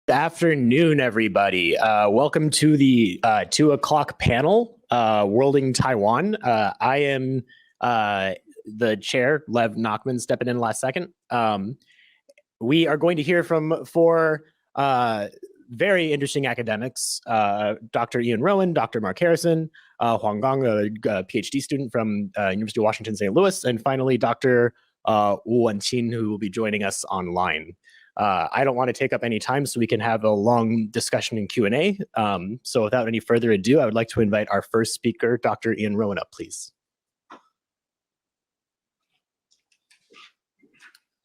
Afternoon, everybody. Welcome to the 2 o'clock panel, Worlding Taiwan. I am the chair, Lev Nachman, stepping in last second. We are going to hear from four very interesting academics, Dr. Ian Rowan, Dr. Mark Harrison, Huang Gong, a PhD student from University of Washington, St. Louis, and finally, Dr. Wu Wenqin, who will be joining us online. I don't want to take up any time so we can have a long discussion and Q&A. So without any further ado, I would like to invite our first speaker, Dr. Ian Rowan, up, please.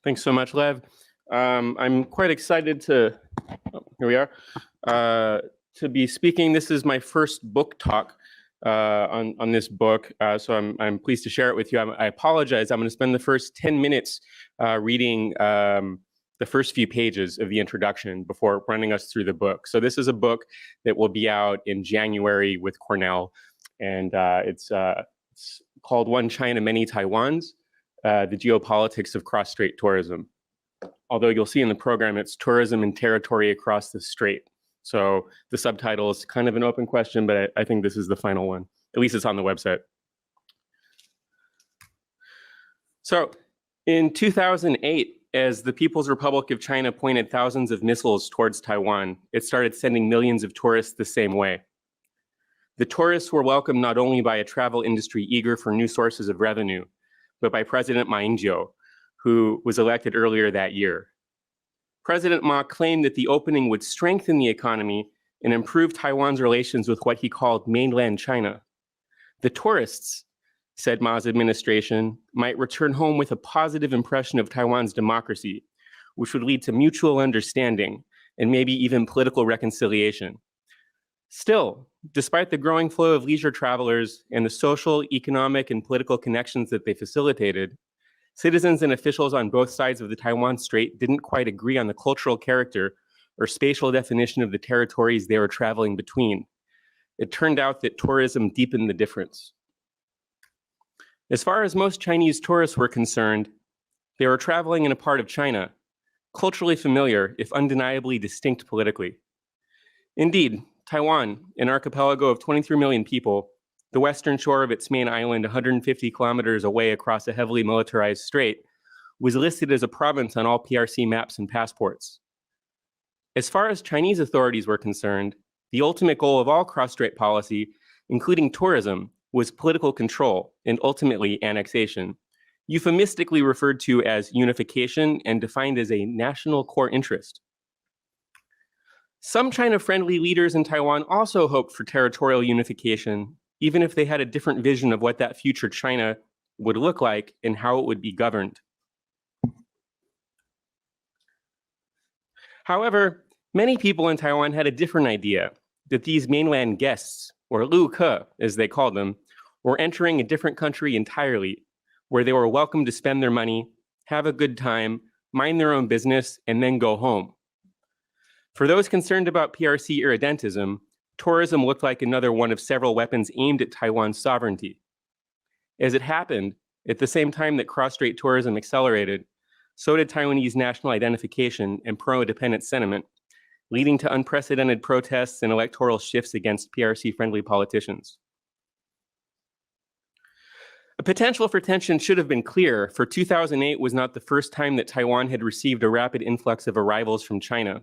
Thanks so much, Lev. I'm quite excited to, here we are, to be speaking. This is my first book talk on this book, so I'm pleased to share it with you. I apologize. I'm going to spend the first 10 minutes reading the first few pages of the introduction before running us through the book. So this is a book that will be out in January with Cornell, and it's called One China, Many Taiwans, The Geopolitics of Cross-Strait Tourism. Although you'll see in the program, it's Tourism and Territory Across the Strait. So the subtitle is kind of an open question, but I think this is the final one. At least it's on the website. So in 2008, as the People's Republic of China pointed thousands of missiles towards Taiwan, it started sending millions of tourists the same way. The tourists were welcomed not only by a travel industry eager for new sources of revenue, but by President Ma Ying-jeou, who was elected earlier that year. President Ma claimed that the opening would strengthen the economy and improve Taiwan's relations with what he called mainland China. The tourists, said Ma's administration, might return home with a positive impression of Taiwan's democracy, which would lead to mutual understanding and maybe even political reconciliation. Still, despite the growing flow of leisure travelers and the social, economic, and political connections that they facilitated, citizens and officials on both sides of the Taiwan Strait didn't quite agree on the cultural character or spatial definition of the territories they were traveling between. It turned out that tourism deepened the difference. As far as most Chinese tourists were concerned, they were traveling in a part of China, culturally familiar, if undeniably distinct politically. Indeed, Taiwan, an archipelago of 23 million people, the western shore of its main island 150 kilometers away across a heavily militarized strait, was listed as a province on all PRC maps and passports. As far as Chinese authorities were concerned, the ultimate goal of all cross-strait policy, including tourism, was political control and ultimately annexation, euphemistically referred to as unification and defined as a national core interest. Some China-friendly leaders in Taiwan also hoped for territorial unification, even if they had a different vision of what that future China would look like and how it would be governed. However, many people in Taiwan had a different idea, that these mainland guests, or Lu Ke, as they called them, were entering a different country entirely, where they were welcome to spend their money, have a good time, mind their own business, and then go home. For those concerned about PRC irredentism, tourism looked like another one of several weapons aimed at Taiwan's sovereignty. As it happened, at the same time that cross-strait tourism accelerated, so did Taiwanese national identification and pro-independence sentiment, leading to unprecedented protests and electoral shifts against PRC-friendly politicians. A potential for tension should have been clear, for 2008 was not the first time that Taiwan had received a rapid influx of arrivals from China.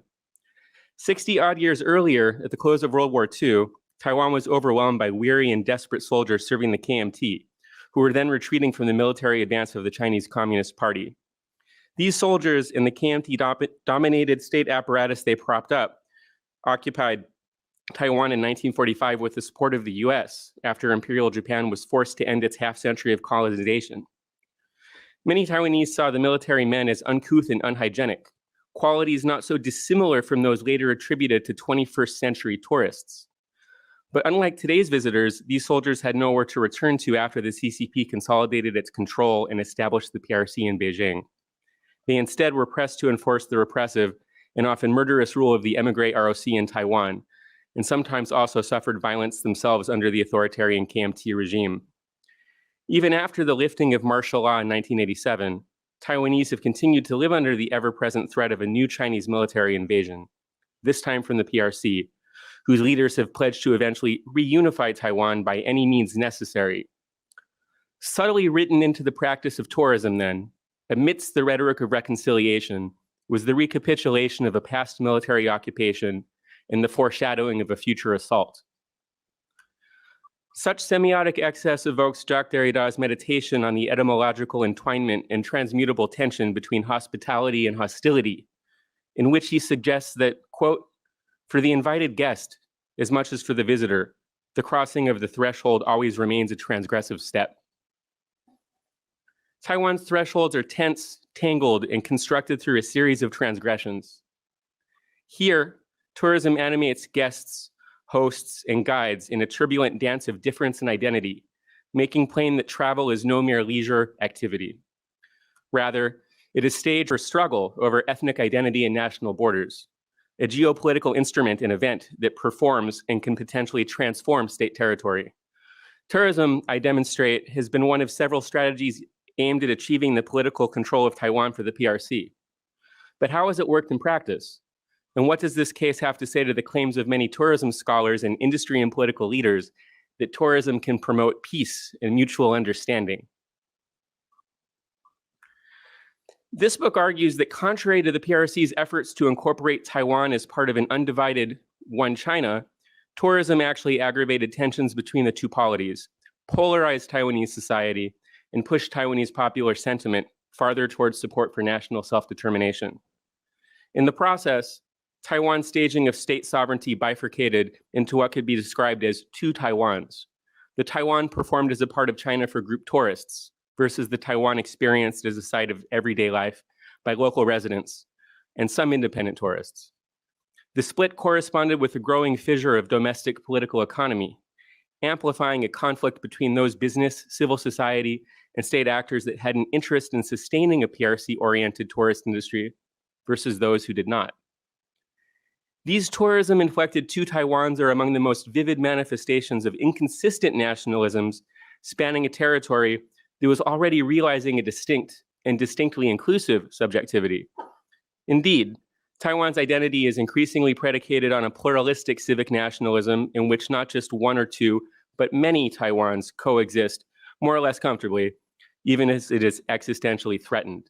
60-odd years earlier, at the close of World War II, Taiwan was overwhelmed by weary and desperate soldiers serving the KMT, who were then retreating from the military advance of the Chinese Communist Party. These soldiers and the KMT-dominated state apparatus they propped up occupied Taiwan in 1945 with the support of the US after Imperial Japan was forced to end its half-century of colonization. Many Taiwanese saw the military men as uncouth and unhygienic, qualities not so dissimilar from those later attributed to 21st century tourists. But unlike today's visitors, these soldiers had nowhere to return to after the CCP consolidated its control and established the PRC in Beijing. They instead were pressed to enforce the repressive and often murderous rule of the émigré ROC in Taiwan, and sometimes also suffered violence themselves under the authoritarian KMT regime. Even after the lifting of martial law in 1987, Taiwanese have continued to live under the ever-present threat of a new Chinese military invasion. this time from the PRC, whose leaders have pledged to eventually reunify Taiwan by any means necessary. Subtly written into the practice of tourism then, amidst the rhetoric of reconciliation, was the recapitulation of a past military occupation and the foreshadowing of a future assault. Such semiotic excess evokes Jacques Derrida's meditation on the etymological entwinement and transmutable tension between hospitality and hostility, in which he suggests that, quote, for the invited guest, as much as for the visitor, the crossing of the threshold always remains a transgressive step. Taiwan's thresholds are tense, tangled, and constructed through a series of transgressions. Here, tourism animates guests, hosts, and guides in a turbulent dance of difference and identity, making plain that travel is no mere leisure activity. Rather, it is staged for struggle over ethnic identity and national borders, a geopolitical instrument and event that performs and can potentially transform state territory. Tourism, I demonstrate, has been one of several strategies aimed at achieving the political control of Taiwan for the PRC. But how has it worked in practice? And what does this case have to say to the claims of many tourism scholars and industry and political leaders that tourism can promote peace and mutual understanding? This book argues that contrary to the PRC's efforts to incorporate Taiwan as part of an undivided one China, tourism actually aggravated tensions between the two polities, polarized Taiwanese society, and pushed Taiwanese popular sentiment farther towards support for national self-determination. In the process, Taiwan's staging of state sovereignty bifurcated into what could be described as two Taiwans. The Taiwan performed as a part of China for group tourists versus the Taiwan experienced as a site of everyday life by local residents and some independent tourists. The split corresponded with a growing fissure of domestic political economy, amplifying a conflict between those business, civil society, and state actors that had an interest in sustaining a PRC-oriented tourist industry versus those who did not. These tourism-inflected two Taiwans are among the most vivid manifestations of inconsistent nationalisms spanning a territory that was already realizing a distinct and distinctly inclusive subjectivity. Indeed, Taiwan's identity is increasingly predicated on a pluralistic civic nationalism in which not just one or two, but many Taiwans coexist more or less comfortably, even as it is existentially threatened.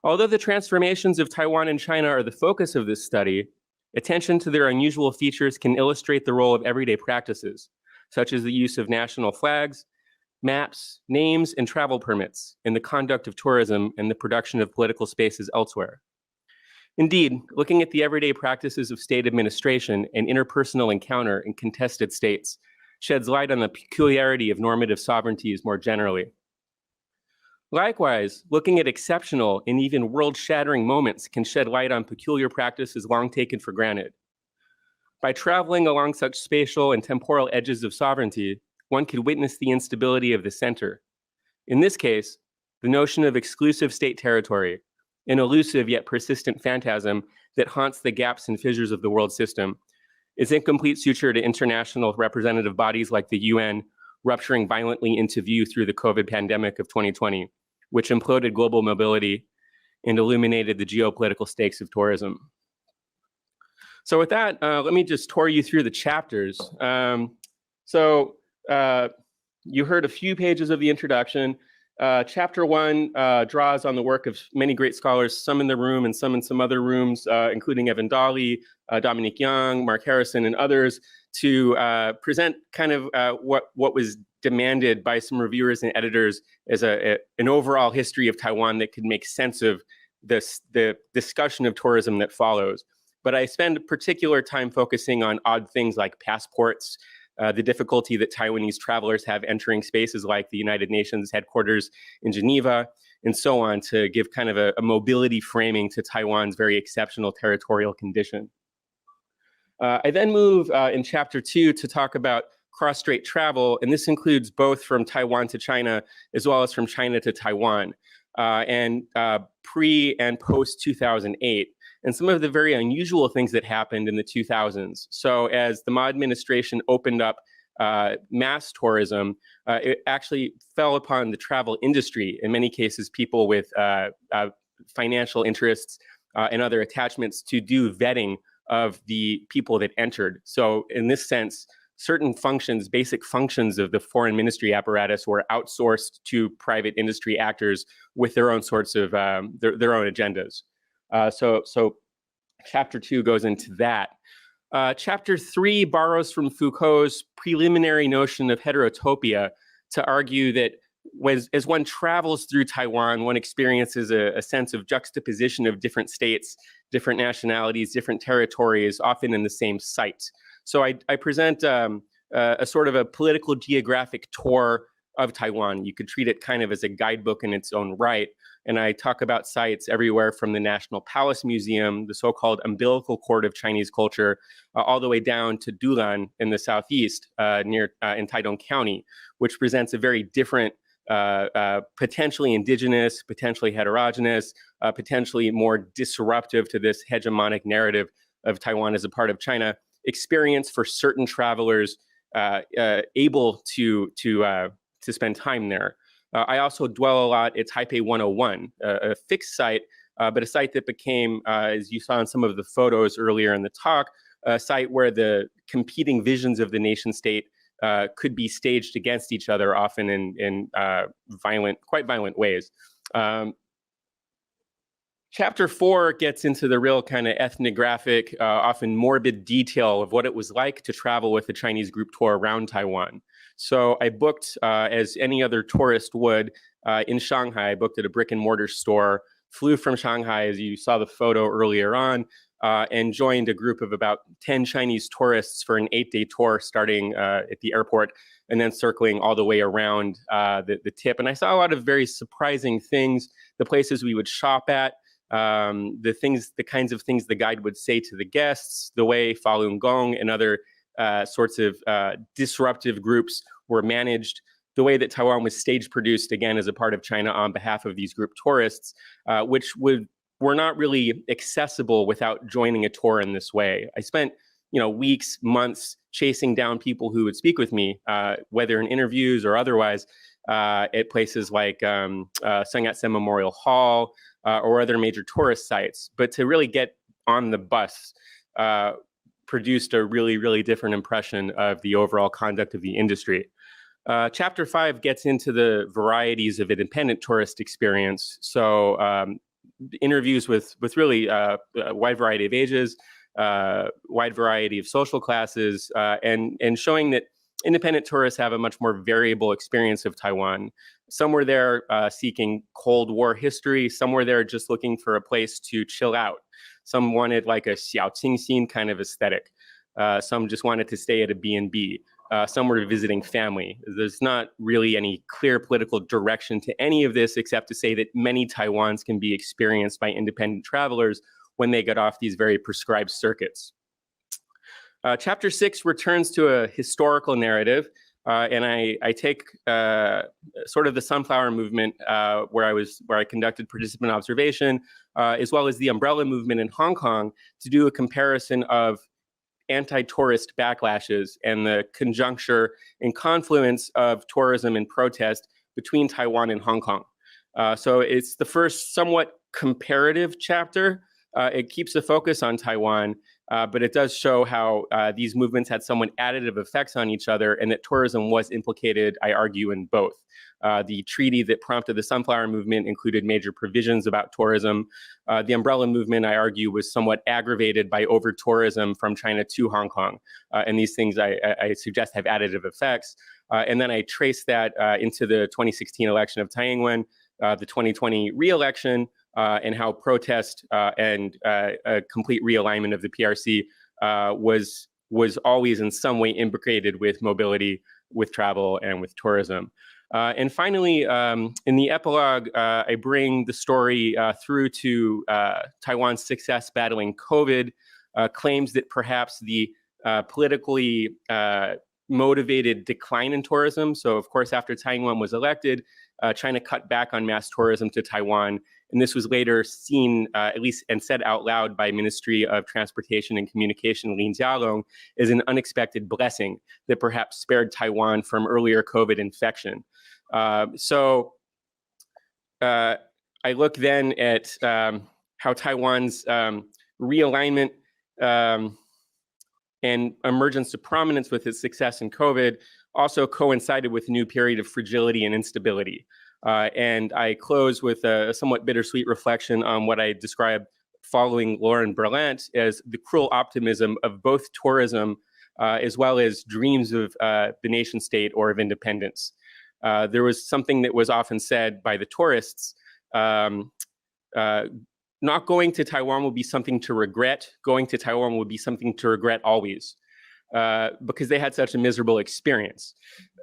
Although the transformations of Taiwan and China are the focus of this study, attention to their unusual features can illustrate the role of everyday practices, such as the use of national flags, maps, names, and travel permits in the conduct of tourism and the production of political spaces elsewhere. Indeed, looking at the everyday practices of state administration and interpersonal encounter in contested states sheds light on the peculiarity of normative sovereignties more generally. Likewise, looking at exceptional and even world-shattering moments can shed light on peculiar practices long taken for granted. By traveling along such spatial and temporal edges of sovereignty, one could witness the instability of the center. In this case, the notion of exclusive state territory, an elusive yet persistent phantasm that haunts the gaps and fissures of the world system, is in complete suture to international representative bodies like the UN rupturing violently into view through the COVID pandemic of 2020, which imploded global mobility and illuminated the geopolitical stakes of tourism. So with that, let me just tour you through the chapters. You heard a few pages of the introduction. Chapter 1 draws on the work of many great scholars, some in the room and some in some other rooms, including Evan Dawley, Dominique Young, Mark Harrison, and others, to present kind of what was demanded by some reviewers and editors as an overall history of Taiwan that could make sense of the discussion of tourism that follows. But I spend particular time focusing on odd things like passports, the difficulty that Taiwanese travelers have entering spaces like the United Nations headquarters in Geneva, and so on, to give kind of a mobility framing to Taiwan's very exceptional territorial condition. I then move in chapter 2 to talk about cross-strait travel, and this includes both from Taiwan to China, as well as from China to Taiwan, and pre and post 2008. And some of the very unusual things that happened in the 2000s. So as the Ma administration opened up mass tourism, it actually fell upon the travel industry. In many cases, people with financial interests and other attachments to do vetting of the people that entered. So in this sense, certain functions, basic functions of the foreign ministry apparatus were outsourced to private industry actors with their own sorts of, their own agendas. So chapter 2 goes into that. Chapter 3 borrows from Foucault's preliminary notion of heterotopia to argue that as one travels through Taiwan, one experiences a sense of juxtaposition of different states, different nationalities, different territories, often in the same site. So I present a sort of a political geographic tour of Taiwan. You could treat it kind of as a guidebook in its own right. And I talk about sites everywhere from the National Palace Museum, the so-called umbilical cord of Chinese culture, all the way down to Dulan in the southeast, near in Taidong County, which presents a very different, potentially indigenous, potentially heterogeneous, potentially more disruptive to this hegemonic narrative of Taiwan as a part of China experience for certain travelers able to spend time there. I also dwell a lot at Taipei 101, a fixed site, but a site that became, as you saw in some of the photos earlier in the talk, a site where the competing visions of the nation state could be staged against each other, often in quite violent ways. Chapter 4 gets into the real kind of ethnographic, often morbid detail of what it was like to travel with a Chinese group tour around Taiwan. So I booked, as any other tourist would, in Shanghai. I booked at a brick and mortar store, flew from Shanghai, as you saw the photo earlier on, and joined a group of about 10 Chinese tourists for an 8-day tour starting at the airport and then circling all the way around the tip. And I saw a lot of very surprising things, the places we would shop at, the kinds of things the guide would say to the guests, the way Falun Gong and other sorts of disruptive groups were managed, the way that Taiwan was stage produced, again, as a part of China on behalf of these group tourists, which were not really accessible without joining a tour in this way. I spent weeks, months chasing down people who would speak with me, whether in interviews or otherwise, at places like Sun Yat-sen Memorial Hall or other major tourist sites. But to really get on the bus produced a really, really different impression of the overall conduct of the industry. Chapter 5 gets into the varieties of independent tourist experience. So interviews with really a wide variety of ages, wide variety of social classes, and showing that independent tourists have a much more variable experience of Taiwan. Some were there seeking Cold War history. Some were there just looking for a place to chill out. Some wanted like a xiaoqingxin kind of aesthetic. Some just wanted to stay at a B&B. Some were visiting family. There's not really any clear political direction to any of this, except to say that many Taiwans can be experienced by independent travelers when they get off these very prescribed circuits. Chapter 6 returns to a historical narrative, and I take sort of the Sunflower Movement, where I conducted participant observation, as well as the Umbrella Movement in Hong Kong, to do a comparison of anti-tourist backlashes and the conjuncture and confluence of tourism and protest between Taiwan and Hong Kong. So it's the first somewhat comparative chapter. It keeps the focus on Taiwan, but it does show how these movements had somewhat additive effects on each other, and that tourism was implicated, I argue, in both. The treaty that prompted the Sunflower Movement included major provisions about tourism. The Umbrella Movement, I argue, was somewhat aggravated by over-tourism from China to Hong Kong. And these things, I suggest, have additive effects. And then I trace that into the 2016 election of Tsai Ing-wen, the 2020 re-election, and how protest and a complete realignment of the PRC was always in some way imbricated with mobility, with travel, and with tourism. And finally, in the epilogue, I bring the story through to Taiwan's success battling COVID, claims that perhaps the politically motivated decline in tourism. So, of course, after Tsai Ing-wen was elected, China cut back on mass tourism to Taiwan. And this was later seen, at least, and said out loud by Ministry of Transportation and Communication Lin Jialong, as an unexpected blessing that perhaps spared Taiwan from earlier COVID infection. So I look then at how Taiwan's realignment and emergence to prominence with its success in COVID also coincided with a new period of fragility and instability. And I close with a somewhat bittersweet reflection on what I described following Lauren Berlant as the cruel optimism of both tourism as well as dreams of the nation state or of independence. There was something that was often said by the tourists, not going to Taiwan will be something to regret. Going to Taiwan would be something to regret always, because they had such a miserable experience.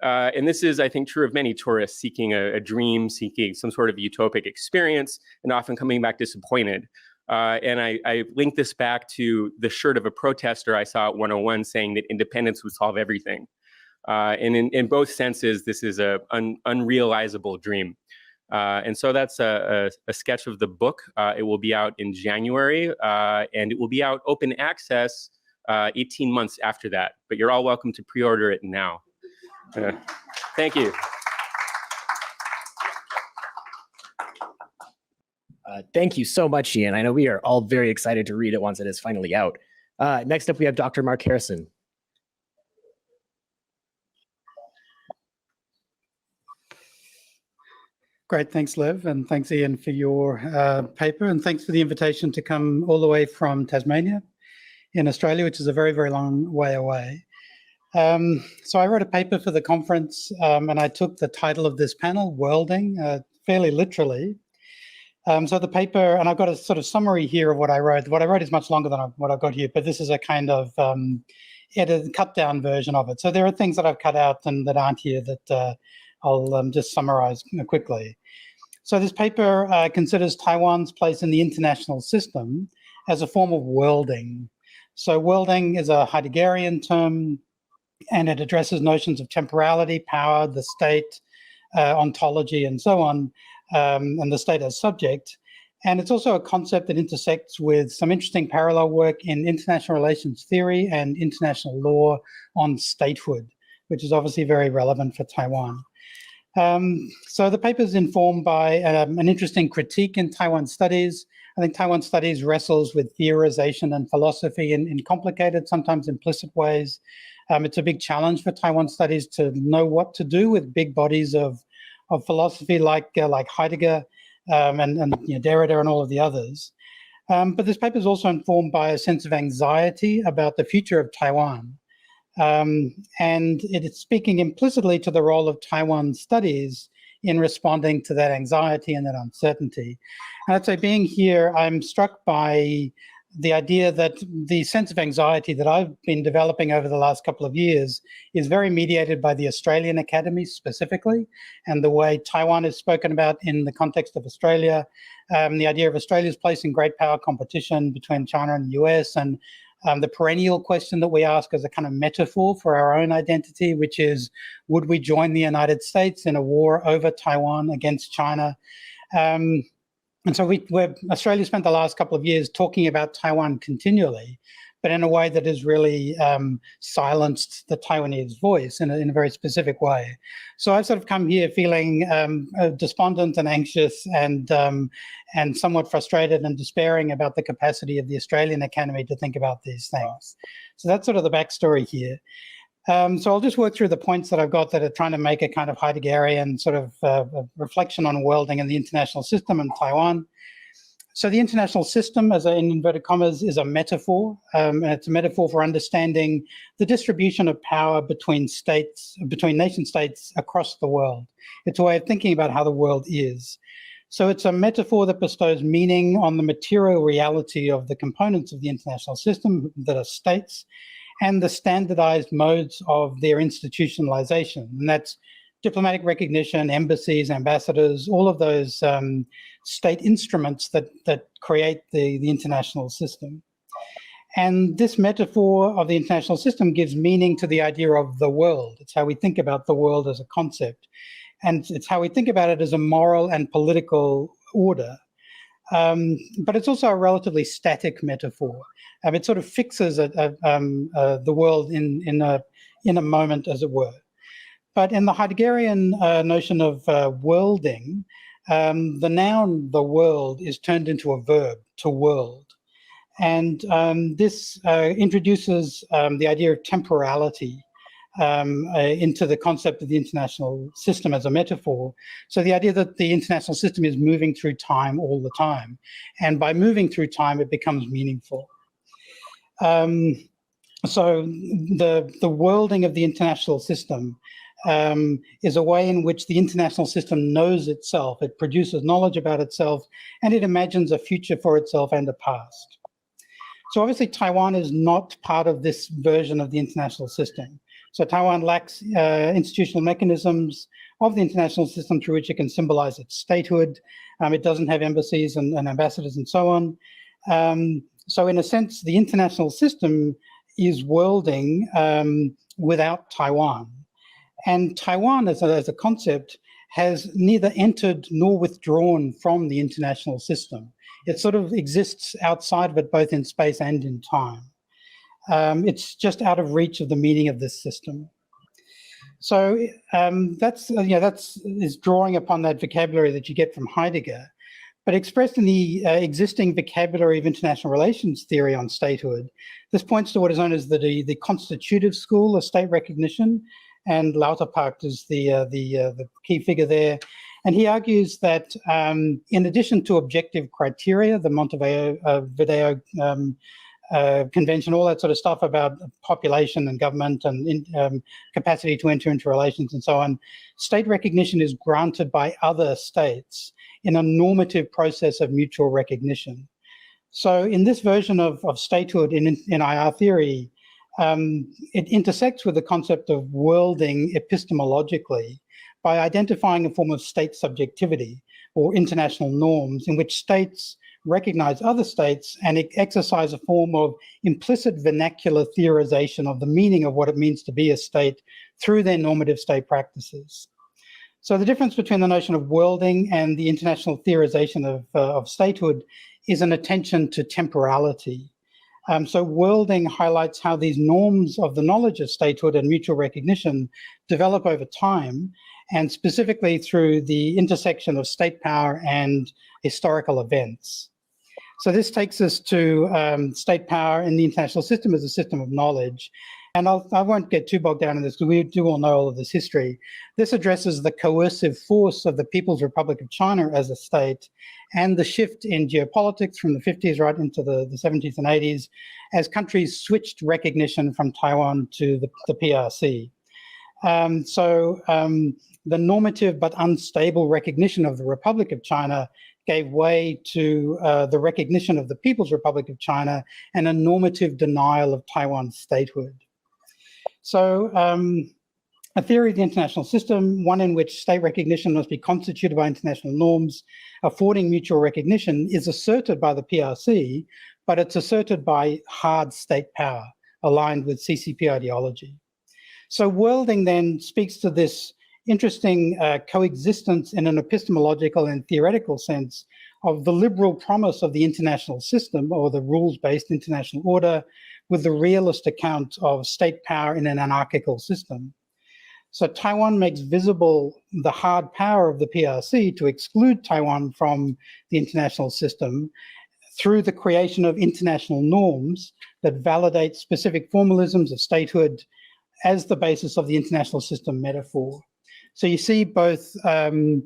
And this is, I think, true of many tourists seeking a dream, seeking some sort of utopic experience, and often coming back disappointed. And I link this back to the shirt of a protester I saw at 101 saying that independence would solve everything. And in both senses, this is an unrealizable dream. And so that's a sketch of the book. It will be out in January, and it will be out open access 18 months after that. But you're all welcome to pre-order it now. Thank you. Thank you so much, Ian. I know we are all very excited to read it once it is finally out. Next up, we have Dr. Mark Harrison. Great, thanks, Lev, and thanks, Ian, for your paper, and thanks for the invitation to come all the way from Tasmania in Australia, which is a very, very long way away. So I wrote a paper for the conference, and I took the title of this panel, Worlding, fairly literally. So the paper, and I've got a sort of summary here of what I wrote. What I wrote is much longer than what I've got here, but this is a kind of cut down version of it. So there are things that I've cut out and that aren't here that I'll just summarize quickly. So this paper considers Taiwan's place in the international system as a form of worlding. So worlding is a Heideggerian term, and it addresses notions of temporality, power, the state, ontology, and so on, and the state as subject. And it's also a concept that intersects with some interesting parallel work in international relations theory and international law on statehood, which is obviously very relevant for Taiwan. So the paper is informed by an interesting critique in Taiwan Studies. I think Taiwan Studies wrestles with theorization and philosophy in complicated, sometimes implicit ways. It's a big challenge for Taiwan Studies to know what to do with big bodies of philosophy like Heidegger and Derrida and all of the others. But this paper is also informed by a sense of anxiety about the future of Taiwan. And it is speaking implicitly to the role of Taiwan Studies in responding to that anxiety and that uncertainty. And I'd say being here, I'm struck by the idea that the sense of anxiety that I've been developing over the last couple of years is very mediated by the Australian Academy specifically, and the way Taiwan is spoken about in the context of Australia, the idea of Australia's place in great power competition between China and the US, and the perennial question that we ask as a kind of metaphor for our own identity, which is, would we join the United States in a war over Taiwan against China? And so Australia spent the last couple of years talking about Taiwan continually, but in a way that has really silenced the Taiwanese voice in a very specific way. So I've sort of come here feeling despondent and anxious and somewhat frustrated and despairing about the capacity of the Australian Academy to think about these things. So that's sort of the backstory here. So I'll just work through the points that I've got that are trying to make a kind of Heideggerian sort of reflection on worlding and the international system in Taiwan. So the international system, as in inverted commas, is a metaphor. And it's a metaphor for understanding the distribution of power between states, between nation states across the world. It's a way of thinking about how the world is. So it's a metaphor that bestows meaning on the material reality of the components of the international system that are states, and the standardized modes of their institutionalization. And that's diplomatic recognition, embassies, ambassadors, all of those state instruments that create the international system. And this metaphor of the international system gives meaning to the idea of the world. It's how we think about the world as a concept. And it's how we think about it as a moral and political order. But it's also a relatively static metaphor. It sort of fixes the world in a moment, as it were. But in the Heideggerian notion of worlding, the noun "the world" is turned into a verb, "to world." And this introduces the idea of temporality into the concept of the international system as a metaphor. So the idea that the international system is moving through time all the time. And by moving through time, it becomes meaningful. So the worlding of the international system is a way in which the international system knows itself. It produces knowledge about itself, and it imagines a future for itself and a past. So obviously, Taiwan is not part of this version of the international system. So Taiwan lacks institutional mechanisms of the international system through which it can symbolize its statehood. It doesn't have embassies and ambassadors and so on. So in a sense, the international system is worlding without Taiwan. And Taiwan as a concept has neither entered nor withdrawn from the international system. It sort of exists outside of it, both in space and in time. It's just out of reach of the meaning of this system. So that's drawing upon that vocabulary that you get from Heidegger, but expressed in the existing vocabulary of international relations theory on statehood. This points to what is known as the constitutive school of state recognition, and Lauterpacht is the key figure there. And he argues that in addition to objective criteria, the Montevideo Convention, all that sort of stuff about population and government and capacity to enter into relations and so on, state recognition is granted by other states in a normative process of mutual recognition. So in this version of statehood in IR theory, it intersects with the concept of worlding epistemologically by identifying a form of state subjectivity or international norms in which states recognize other states and exercise a form of implicit vernacular theorization of the meaning of what it means to be a state through their normative state practices. So the difference between the notion of worlding and the international theorization of statehood is an attention to temporality. So worlding highlights how these norms of the knowledge of statehood and mutual recognition develop over time, and specifically through the intersection of state power and historical events. So this takes us to state power in the international system as a system of knowledge. And I won't get too bogged down in this because we do all know all of this history. This addresses the coercive force of the People's Republic of China as a state and the shift in geopolitics from the 50s right into the 70s and 80s as countries switched recognition from Taiwan to the PRC. The normative but unstable recognition of the Republic of China gave way to the recognition of the People's Republic of China and a normative denial of Taiwan's statehood. So a theory of the international system, one in which state recognition must be constituted by international norms, affording mutual recognition, is asserted by the PRC, but it's asserted by hard state power aligned with CCP ideology. So worlding then speaks to this interesting coexistence in an epistemological and theoretical sense of the liberal promise of the international system or the rules-based international order with the realist account of state power in an anarchical system. So Taiwan makes visible the hard power of the PRC to exclude Taiwan from the international system through the creation of international norms that validate specific formalisms of statehood as the basis of the international system metaphor. So you see both the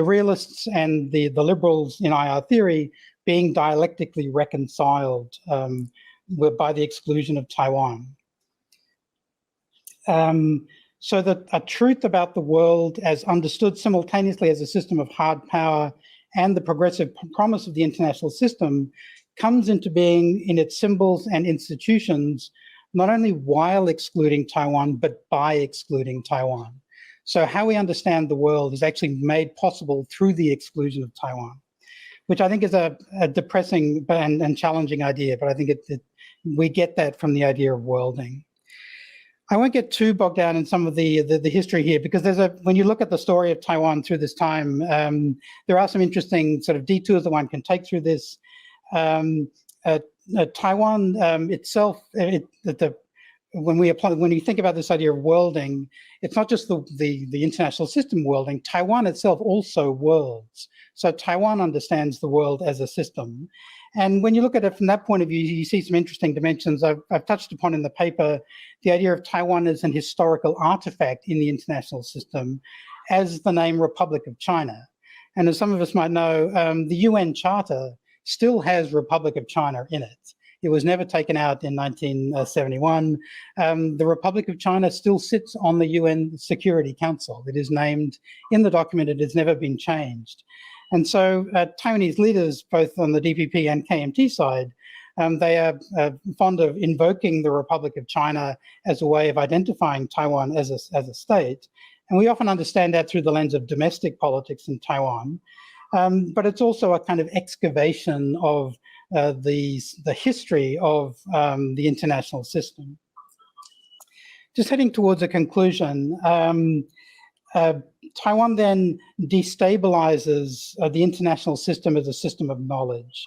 realists and the liberals in IR theory being dialectically reconciled by the exclusion of Taiwan. So that a truth about the world as understood simultaneously as a system of hard power and the progressive promise of the international system comes into being in its symbols and institutions, not only while excluding Taiwan, but by excluding Taiwan. So how we understand the world is actually made possible through the exclusion of Taiwan, which I think is a depressing and challenging idea, but I think we get that from the idea of worlding. I won't get too bogged down in some of the history here, because when you look at the story of Taiwan through this time, there are some interesting sort of detours that one can take through this. Taiwan itself, the when you think about this idea of worlding, it's not just the international system worlding. Taiwan itself also worlds. So Taiwan understands the world as a system. And when you look at it from that point of view, you see some interesting dimensions. I've touched upon in the paper the idea of Taiwan as an historical artifact in the international system, as the name Republic of China. And as some of us might know, the UN Charter still has Republic of China in it. It was never taken out in 1971. The Republic of China still sits on the UN Security Council. It is named in the document. It has never been changed. And so Taiwanese leaders, both on the DPP and KMT side, they are fond of invoking the Republic of China as a way of identifying Taiwan as a state. And we often understand that through the lens of domestic politics in Taiwan. But it's also a kind of excavation of the history of the international system. Just heading towards a conclusion, Taiwan then destabilizes the international system as a system of knowledge.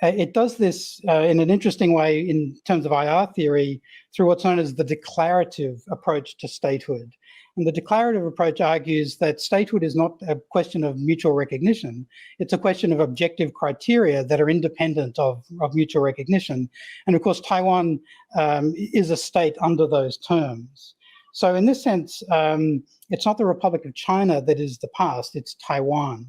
It does this in an interesting way in terms of IR theory through what's known as the declarative approach to statehood. And the declarative approach argues that statehood is not a question of mutual recognition. It's a question of objective criteria that are independent of mutual recognition. And of course, Taiwan is a state under those terms. So in this sense, it's not the Republic of China that is the past, it's Taiwan.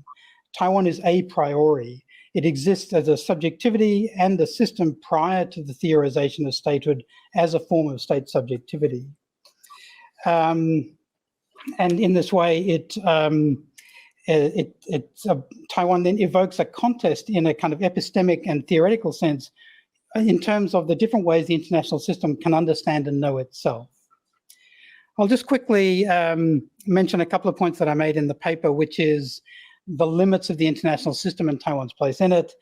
Taiwan is a priori. It exists as a subjectivity and a system prior to the theorization of statehood as a form of state subjectivity. And in this way, Taiwan then evokes a contest in a kind of epistemic and theoretical sense in terms of the different ways the international system can understand and know itself. I'll just quickly mention a couple of points that I made in the paper, which is the limits of the international system and Taiwan's place in it,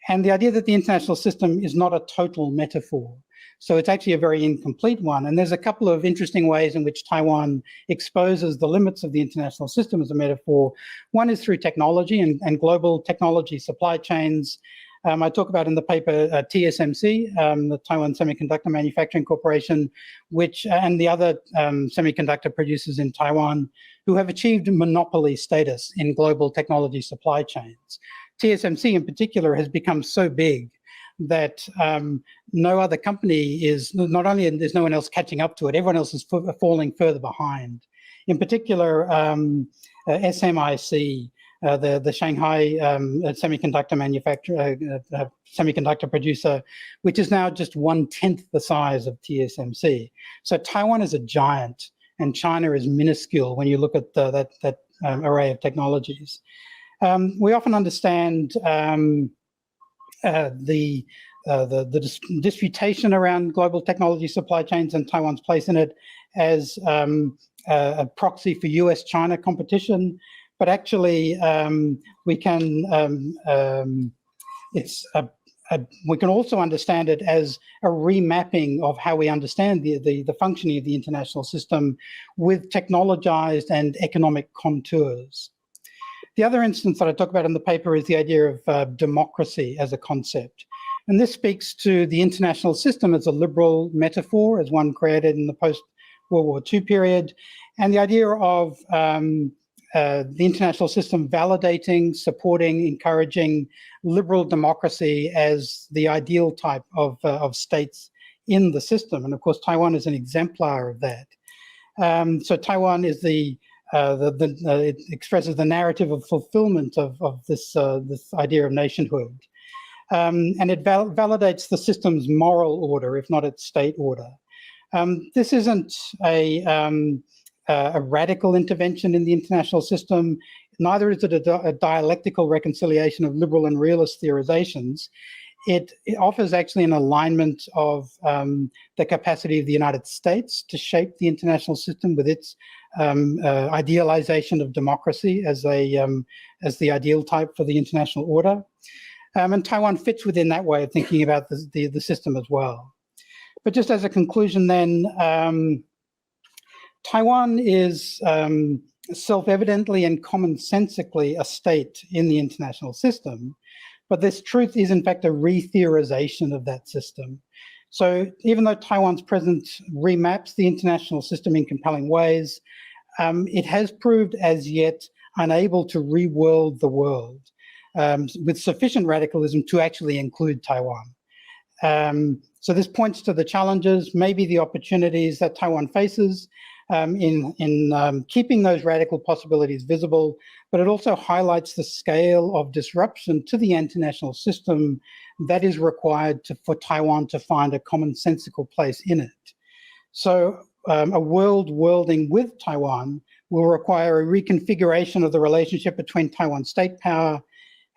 and the idea that the international system is not a total metaphor. So it's actually a very incomplete one. And there's a couple of interesting ways in which Taiwan exposes the limits of the international system as a metaphor. One is through technology and global technology supply chains. I talk about in the paper TSMC, the Taiwan Semiconductor Manufacturing Corporation, and the other semiconductor producers in Taiwan who have achieved monopoly status in global technology supply chains. TSMC in particular has become so big that no other company is, not only there's no one else catching up to it, everyone else is falling further behind. In particular, SMIC, the Shanghai semiconductor manufacturer, semiconductor producer, which is now just 1/10 the size of TSMC. So Taiwan is a giant, and China is minuscule when you look at that array of technologies. We often understand the disputation around global technology supply chains and Taiwan's place in it as a proxy for US-China competition. But actually, we can also understand it as a remapping of how we understand the functioning of the international system with technologized and economic contours. The other instance that I talk about in the paper is the idea of democracy as a concept. And this speaks to the international system as a liberal metaphor, as one created in the post-World War II period, and the idea of the international system validating, supporting, encouraging liberal democracy as the ideal type of states in the system. And of course, Taiwan is an exemplar of that. So Taiwan is it expresses the narrative of fulfillment of this idea of nationhood. And it validates the system's moral order, if not its state order. This isn't a radical intervention in the international system, neither is it a dialectical reconciliation of liberal and realist theorizations. It offers actually an alignment of the capacity of the United States to shape the international system with its idealization of democracy as the ideal type for the international order. And Taiwan fits within that way of thinking about the system as well. But just as a conclusion then, Taiwan is self-evidently and commonsensically a state in the international system, but this truth is in fact a re-theorization of that system. So even though Taiwan's presence remaps the international system in compelling ways, it has proved as yet unable to re-world the world with sufficient radicalism to actually include Taiwan. So this points to the challenges, maybe the opportunities that Taiwan faces in keeping those radical possibilities visible, but it also highlights the scale of disruption to the international system that is required for Taiwan to find a commonsensical place in it. So a world worlding with Taiwan will require a reconfiguration of the relationship between Taiwan's state power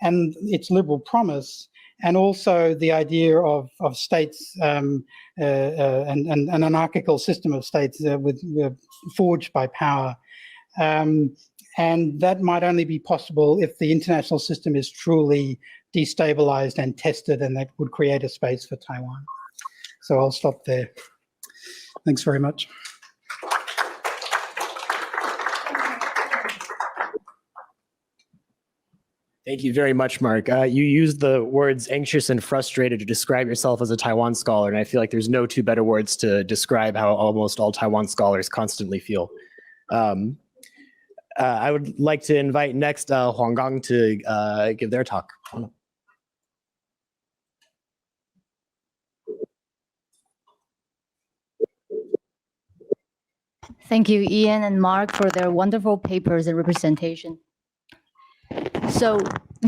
and its liberal promise, and also the idea of states and an anarchical system of states forged by power. And that might only be possible if the international system is truly destabilized and tested, and that would create a space for Taiwan. So I'll stop there. Thanks very much. Thank you very much, Mark. You used the words anxious and frustrated to describe yourself as a Taiwan scholar, and I feel like there's no two better words to describe how almost all Taiwan scholars constantly feel. I would like to invite next Huang Gang to give their talk. Thank you, Ian and Mark, for their wonderful papers and representation. So,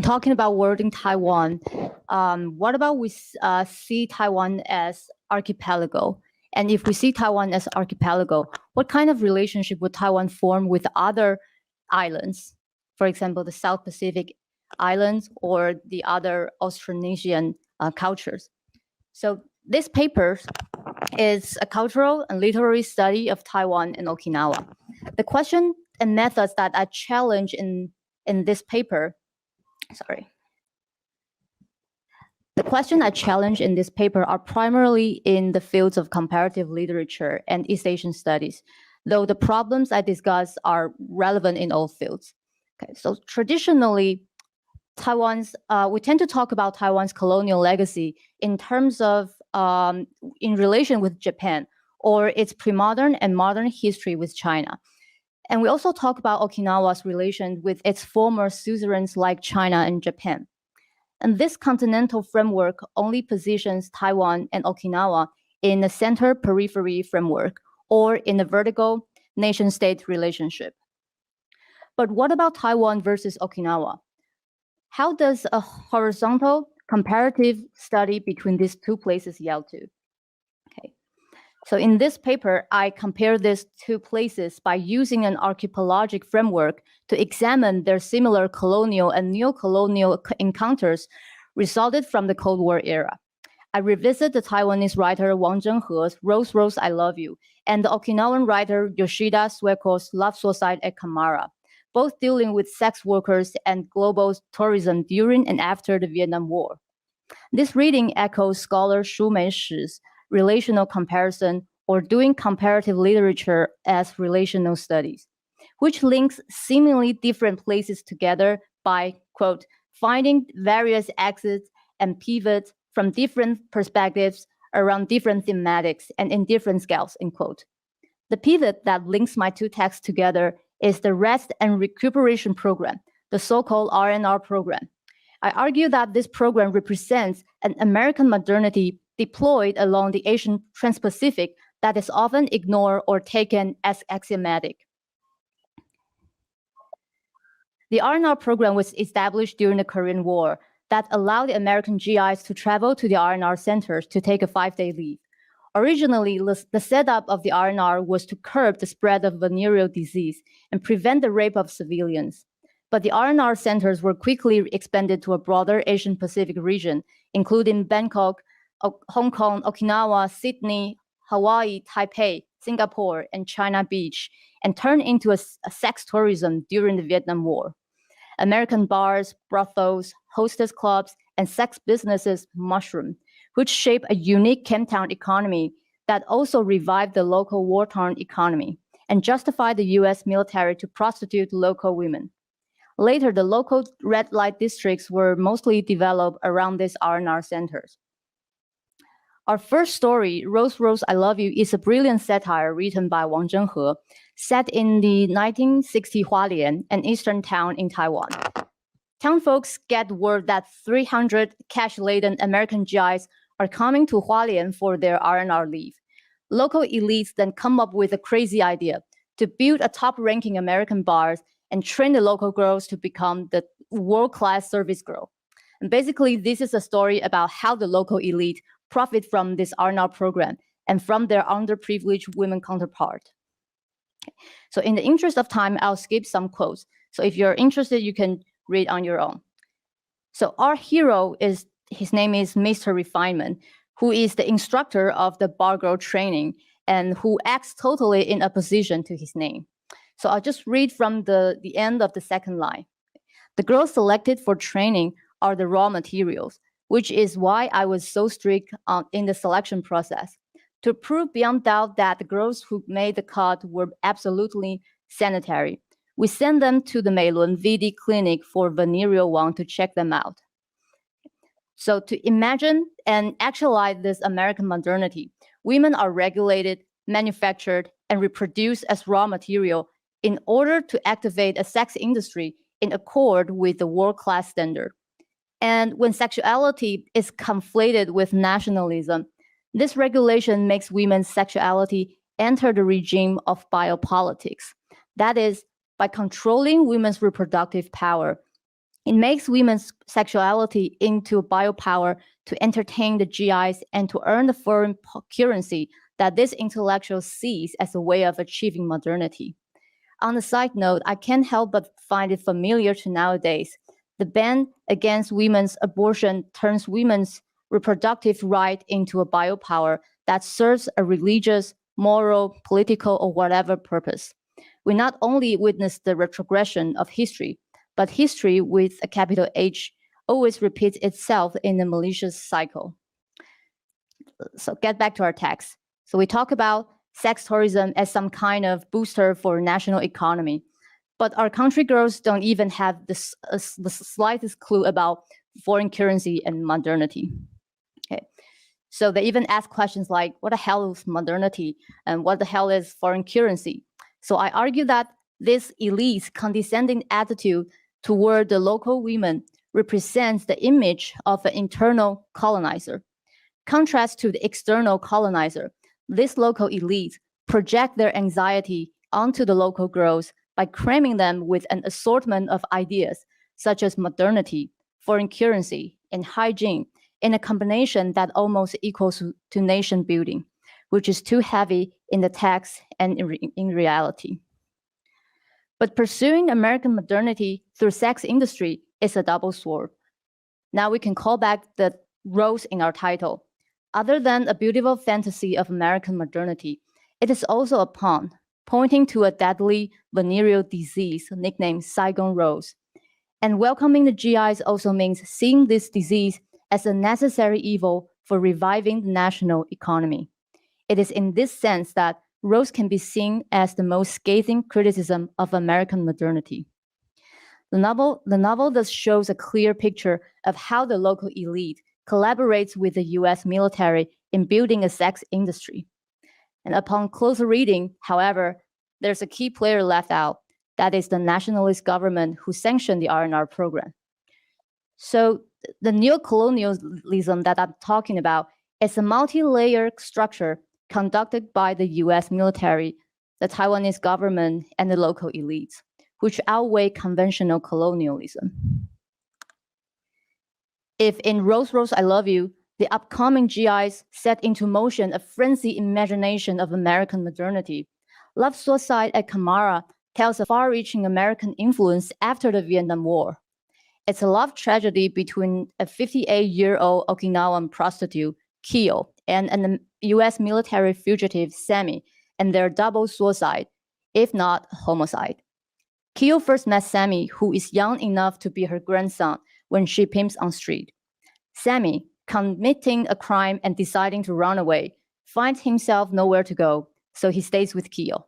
talking about worlding Taiwan, what about we see Taiwan as archipelago? And if we see Taiwan as archipelago, what kind of relationship would Taiwan form with other islands? For example, the South Pacific Islands or the other Austronesian cultures. So this paper is a cultural and literary study of Taiwan and Okinawa. The question and methods that I challenge in this paper, the question I challenge in this paper are primarily in the fields of comparative literature and East Asian studies, though the problems I discuss are relevant in all fields. Okay, so traditionally, we tend to talk about Taiwan's colonial legacy in terms of in relation with Japan, or its pre-modern and modern history with China. And we also talk about Okinawa's relation with its former suzerains like China and Japan. And this continental framework only positions Taiwan and Okinawa in a center-periphery framework, or in a vertical nation-state relationship. But what about Taiwan versus Okinawa? How does a horizontal comparative study between these two places yield to? Okay. So in this paper, I compare these two places by using an archipelagic framework to examine their similar colonial and neo-colonial encounters resulted from the Cold War era. I revisit the Taiwanese writer Wang Zhenghe's Rose, Rose, I Love You, and the Okinawan writer Yoshida Sueko's Love, Suicide, and Kamara, both dealing with sex workers and global tourism during and after the Vietnam War. This reading echoes scholar Shu Meishi's relational comparison, or doing comparative literature as relational studies, which links seemingly different places together by, quote, finding various exits and pivots from different perspectives around different thematics and in different scales, end quote. The pivot that links my two texts together is the Rest and Recuperation Program, the so-called R&R program. I argue that this program represents an American modernity deployed along the Asian Trans-Pacific that is often ignored or taken as axiomatic. The R&R program was established during the Korean War that allowed the American GIs to travel to the R&R centers to take a 5-day leave. Originally, the setup of the R&R was to curb the spread of venereal disease and prevent the rape of civilians. But the R&R centers were quickly expanded to a broader Asian Pacific region, including Bangkok, Hong Kong, Okinawa, Sydney, Hawaii, Taipei, Singapore, and China Beach, and turned into a sex tourism during the Vietnam War. American bars, brothels, hostess clubs, and sex businesses mushroomed, which shaped a unique camptown economy that also revived the local war-torn economy and justified the US military to prostitute local women. Later, the local red light districts were mostly developed around these R&R centers. Our first story, Rose, Rose, I Love You, is a brilliant satire written by Wang Zhenhe, set in the 1960 Hualien, an eastern town in Taiwan. Town folks get word that 300 cash-laden American GIs are coming to Hualien for their R&R leave. Local elites then come up with a crazy idea to build a top-ranking American bars and train the local girls to become the world-class service girl. And basically, this is a story about how the local elite profit from this R&R program and from their underprivileged women counterpart. So in the interest of time, I'll skip some quotes. So if you're interested, you can read on your own. So our hero his name is Mr. Refinement, who is the instructor of the bar girl training and who acts totally in opposition to his name. So I'll just read from the end of the second line. The girls selected for training are the raw materials, which is why I was so strict in the selection process. To prove beyond doubt that the girls who made the cut were absolutely sanitary, we sent them to the Meilun VD clinic for Venereal Wang to check them out. So to imagine and actualize this American modernity, women are regulated, manufactured, and reproduced as raw material in order to activate a sex industry in accord with the world-class standard. And when sexuality is conflated with nationalism, this regulation makes women's sexuality enter the regime of biopolitics. That is, by controlling women's reproductive power, it makes women's sexuality into biopower to entertain the GIs and to earn the foreign currency that this intellectual sees as a way of achieving modernity. On a side note, I can't help but find it familiar to nowadays. The ban against women's abortion turns women's reproductive right into a biopower that serves a religious, moral, political, or whatever purpose. We not only witness the retrogression of history, but history with a capital H always repeats itself in a malicious cycle. So get back to our text. So we talk about sex tourism as some kind of booster for national economy. But our country girls don't even have the slightest clue about foreign currency and modernity. Okay. So they even ask questions like, what the hell is modernity? And what the hell is foreign currency? So I argue that this elite's condescending attitude toward the local women represents the image of an internal colonizer. Contrast to the external colonizer, this local elite project their anxiety onto the local girls by cramming them with an assortment of ideas such as modernity, foreign currency, and hygiene in a combination that almost equals to nation building, which is too heavy in the text and in reality. But pursuing American modernity through sex industry is a double sword. Now we can call back the roles in our title. Other than a beautiful fantasy of American modernity, it is also a pawn, pointing to a deadly venereal disease nicknamed Saigon Rose. And welcoming the GIs also means seeing this disease as a necessary evil for reviving the national economy. It is in this sense that Rose can be seen as the most scathing criticism of American modernity. The novel thus shows a clear picture of how the local elite collaborates with the US military in building a sex industry. And upon closer reading, however, there's a key player left out. That is the nationalist government who sanctioned the R&R program. So the neocolonialism that I'm talking about is a multi-layer structure conducted by the US military, the Taiwanese government, and the local elites, which outweigh conventional colonialism. If in Rose, Rose, I Love You, the upcoming GIs set into motion a frenzied imagination of American modernity, Love Suicide at Kamara tells a far-reaching American influence after the Vietnam War. It's a love tragedy between a 58-year-old Okinawan prostitute, Kyo, and an US military fugitive, Sammy, and their double suicide, if not homicide. Kyo first met Sammy, who is young enough to be her grandson, when she pimps on street. Sammy, committing a crime and deciding to run away, finds himself nowhere to go, so he stays with Kyo.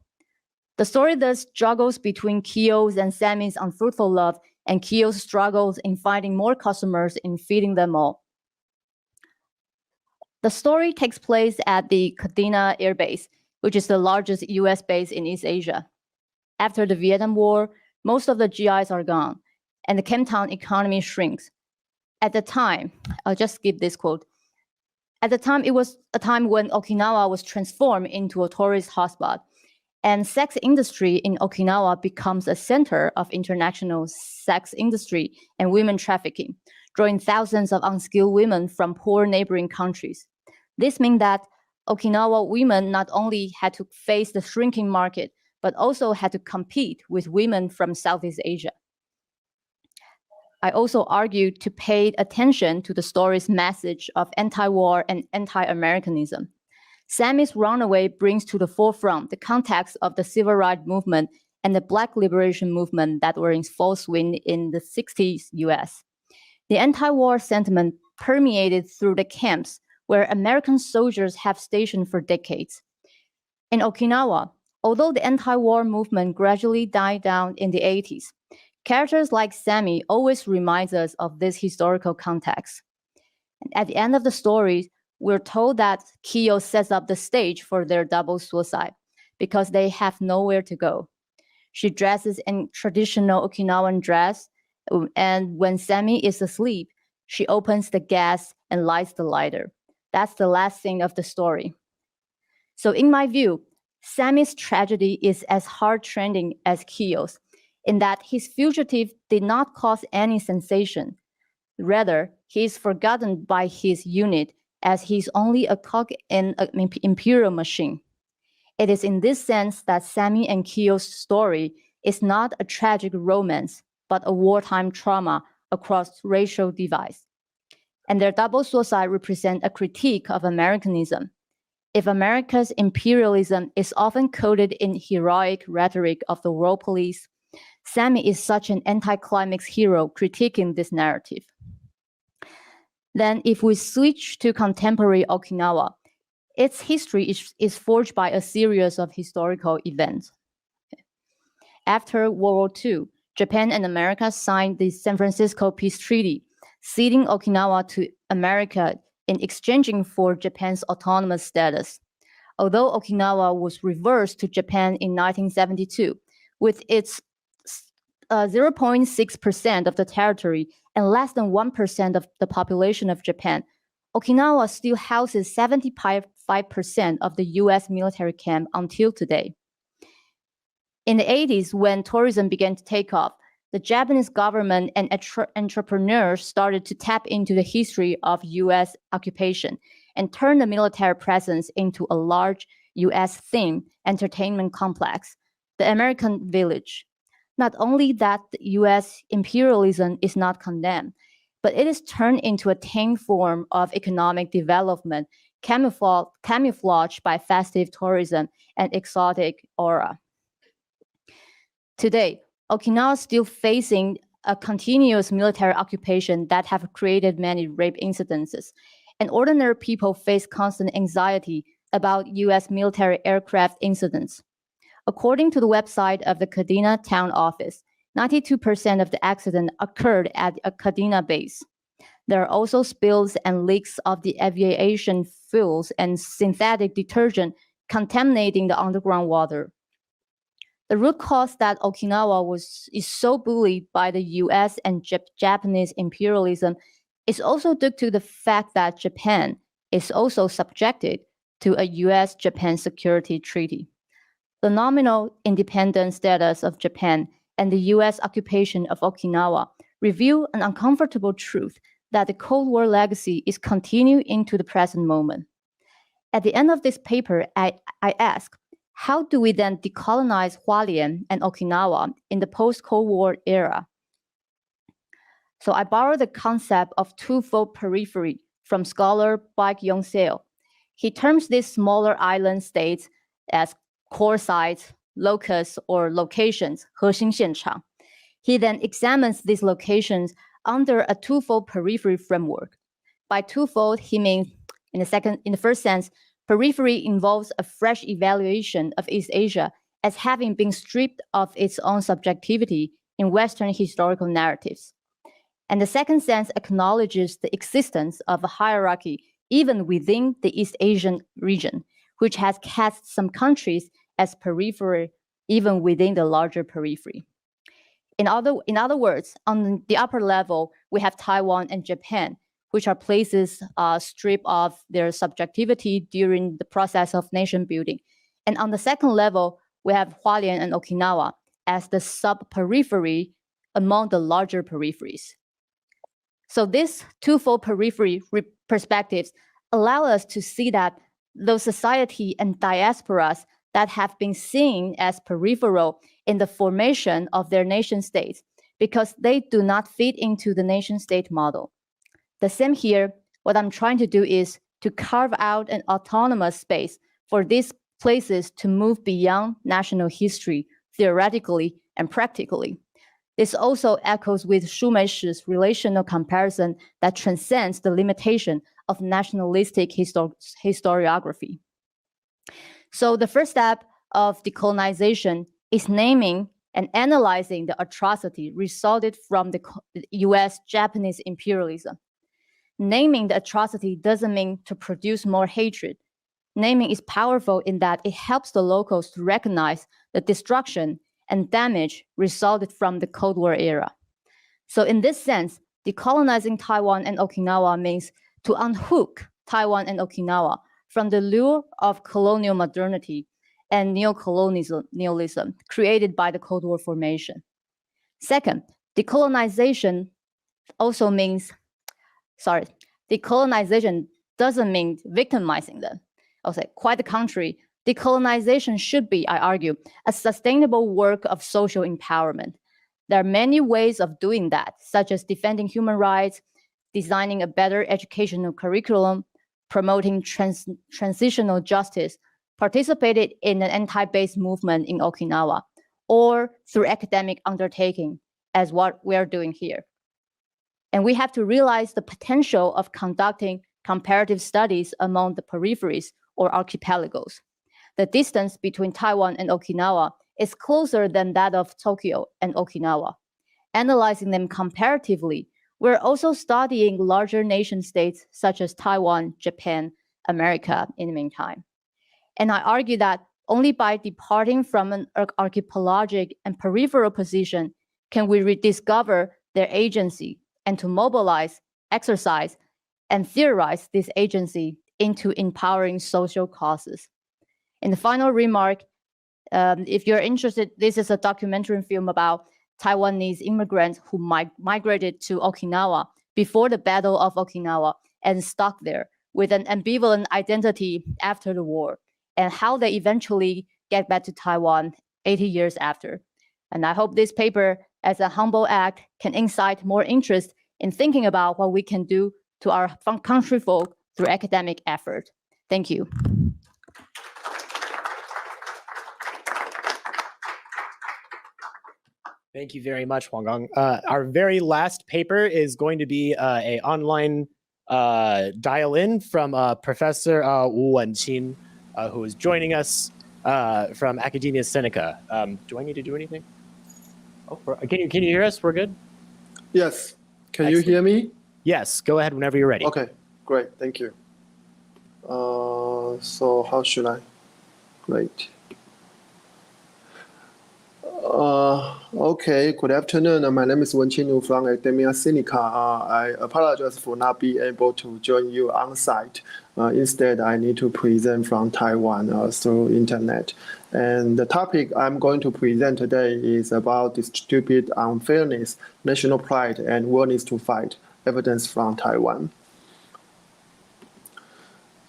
The story thus juggles between Kyo's and Sammy's unfruitful love and Kyo's struggles in finding more customers in feeding them all. The story takes place at the Kadena Air Base, which is the largest US base in East Asia. After the Vietnam War, most of the GIs are gone, and the camptown economy shrinks. At the time, I'll just skip this quote. At the time, it was a time when Okinawa was transformed into a tourist hotspot, and sex industry in Okinawa becomes a center of international sex industry and women trafficking, drawing thousands of unskilled women from poor neighboring countries. This means that Okinawa women not only had to face the shrinking market, but also had to compete with women from Southeast Asia. I also argued to pay attention to the story's message of anti-war and anti-Americanism. Sammy's runaway brings to the forefront the context of the civil rights movement and the Black liberation movement that were in full swing in the 60s US. The anti-war sentiment permeated through the camps where American soldiers have stationed for decades. In Okinawa, although the anti-war movement gradually died down in the 80s, characters like Sammy always reminds us of this historical context. And at the end of the story, we're told that Kiyo sets up the stage for their double suicide because they have nowhere to go. She dresses in traditional Okinawan dress, and when Sammy is asleep, she opens the gas and lights the lighter. That's the last scene of the story. So in my view, Sammy's tragedy is as heart-rending as Kiyo's, in that his fugitive did not cause any sensation. Rather, he is forgotten by his unit as he's only a cog in an imperial machine. It is in this sense that Sammy and Kiyo's story is not a tragic romance, but a wartime trauma across racial divides. And their double suicide represent a critique of Americanism. If America's imperialism is often coded in heroic rhetoric of the world police, Sammy is such an anticlimax hero critiquing this narrative. Then if we switch to contemporary Okinawa, its history is forged by a series of historical events. After World War II, Japan and America signed the San Francisco Peace Treaty, ceding Okinawa to America in exchanging for Japan's autonomous status. Although Okinawa was reversed to Japan in 1972, with its 0.6% of the territory and less than 1% of the population of Japan, Okinawa still houses 75% of the US military camp until today. In the 80s, when tourism began to take off, the Japanese government and entrepreneurs started to tap into the history of US occupation and turn the military presence into a large US-themed entertainment complex, the American Village. Not only that the US imperialism is not condemned, but it is turned into a tame form of economic development, camouflaged by festive tourism and exotic aura. Today, Okinawa is still facing a continuous military occupation that have created many rape incidences, and ordinary people face constant anxiety about US military aircraft incidents. According to the website of the Kadena town office, 92% of the accidents occurred at a Kadena base. There are also spills and leaks of the aviation fuels and synthetic detergent contaminating the underground water. The root cause that Okinawa is so bullied by the US and Japanese imperialism is also due to the fact that Japan is also subjected to a US-Japan security treaty. The nominal independent status of Japan and the US occupation of Okinawa reveal an uncomfortable truth that the Cold War legacy is continued into the present moment. At the end of this paper, I ask, how do we then decolonize Hualien and Okinawa in the post-Cold War era? So I borrow the concept of twofold periphery from scholar Baek Yong-seo. He terms these smaller island states as core sites, locus, or locations, 核心现场. He then examines these locations under a twofold periphery framework. By twofold, he means, in the first sense, periphery involves a fresh evaluation of East Asia as having been stripped of its own subjectivity in Western historical narratives. And the second sense acknowledges the existence of a hierarchy even within the East Asian region, which has cast some countries as periphery, even within the larger periphery. In other words, on the upper level, we have Taiwan and Japan, which are places stripped of their subjectivity during the process of nation building. And on the second level, we have Hualien and Okinawa as the sub-periphery among the larger peripheries. So these twofold periphery perspectives allow us to see that those society and diasporas that have been seen as peripheral in the formation of their nation states because they do not fit into the nation state model. The same here, what I'm trying to do is to carve out an autonomous space for these places to move beyond national history, theoretically and practically. This also echoes with Shumei's relational comparison that transcends the limitation of nationalistic historiography. So the first step of decolonization is naming and analyzing the atrocity resulted from the US-Japanese imperialism. Naming the atrocity doesn't mean to produce more hatred. Naming is powerful in that it helps the locals to recognize the destruction and damage resulted from the Cold War era. So in this sense, decolonizing Taiwan and Okinawa means to unhook Taiwan and Okinawa from the lure of colonial modernity and neocolonialism created by the Cold War formation. Second, decolonization also means, decolonization doesn't mean victimizing them. I'll say quite the contrary. Decolonization should be, I argue, a sustainable work of social empowerment. There are many ways of doing that, such as defending human rights, designing a better educational curriculum, promoting transitional justice, participated in an anti-base movement in Okinawa, or through academic undertaking, as what we are doing here. And we have to realize the potential of conducting comparative studies among the peripheries or archipelagos. The distance between Taiwan and Okinawa is closer than that of Tokyo and Okinawa. Analyzing them comparatively, we're also studying larger nation states such as Taiwan, Japan, America in the meantime. And I argue that only by departing from an archipelagic and peripheral position can we rediscover their agency and to mobilize, exercise, and theorize this agency into empowering social causes. In the final remark, if you're interested, this is a documentary film about Taiwanese immigrants who migrated to Okinawa before the Battle of Okinawa and stuck there with an ambivalent identity after the war, and how they eventually get back to Taiwan 80 years after. And I hope this paper, as a humble act, can incite more interest in thinking about what we can do to our country folk through academic effort. Thank you. Thank you very much, Huang Gong. Our very last paper is going to be an online dial-in from Professor Wu Wenqin, who is joining us from Academia Sinica. Do I need to do anything? Oh, can you hear us? We're good? Yes. Can Excellent. you hear me? Yes, go ahead whenever you're ready. Okay, great. Thank you. So how should I? Great. Okay, good afternoon. My name is Wenqin from Academia Sinica. I apologize for not being able to join you on site. Instead, I need to present from Taiwan through internet. And the topic I'm going to present today is about distributive unfairness, national pride, and willingness to fight, evidence from Taiwan.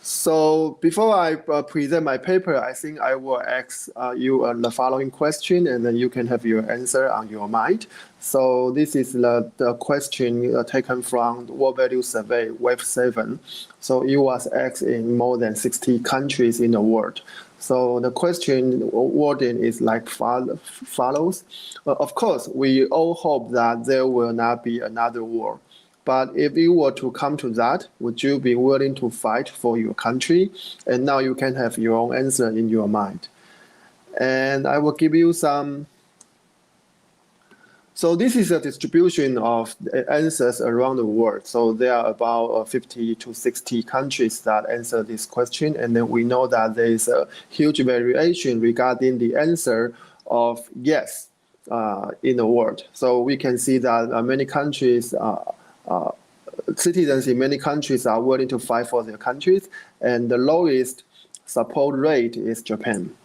So before I present my paper, I think I will ask you the following question, and then you can have your answer on your mind. So this is the question taken from World Value Survey, Wave 7. So it was asked in more than 60 countries in the world. So the question wording is like follows. Of course, we all hope that there will not be another war. But if you were to come to that, would you be willing to fight for your country? And now you can have your own answer in your mind. And I will give you some So this is a distribution of answers around the world. So there are about 50 to 60 countries that answer this question. And then we know that there is a huge variation regarding the answer of yes in the world. So we can see that many countries, citizens in many countries are willing to fight for their countries. And the lowest support rate is Japan.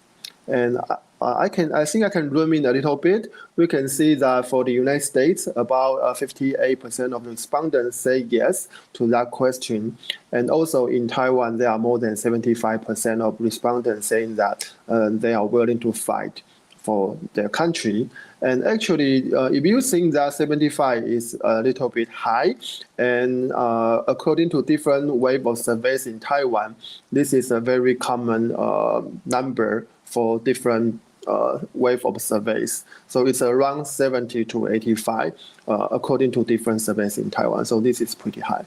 And I think I can zoom in a little bit. We can see that for the United States, about 58% of the respondents say yes to that question. And also in Taiwan, there are more than 75% of respondents saying that they are willing to fight for their country. And actually, if you think that 75 is a little bit high, and according to different wave of surveys in Taiwan, this is a very common number for different wave of surveys. So it's around 70 to 85, according to different surveys in Taiwan. So this is pretty high.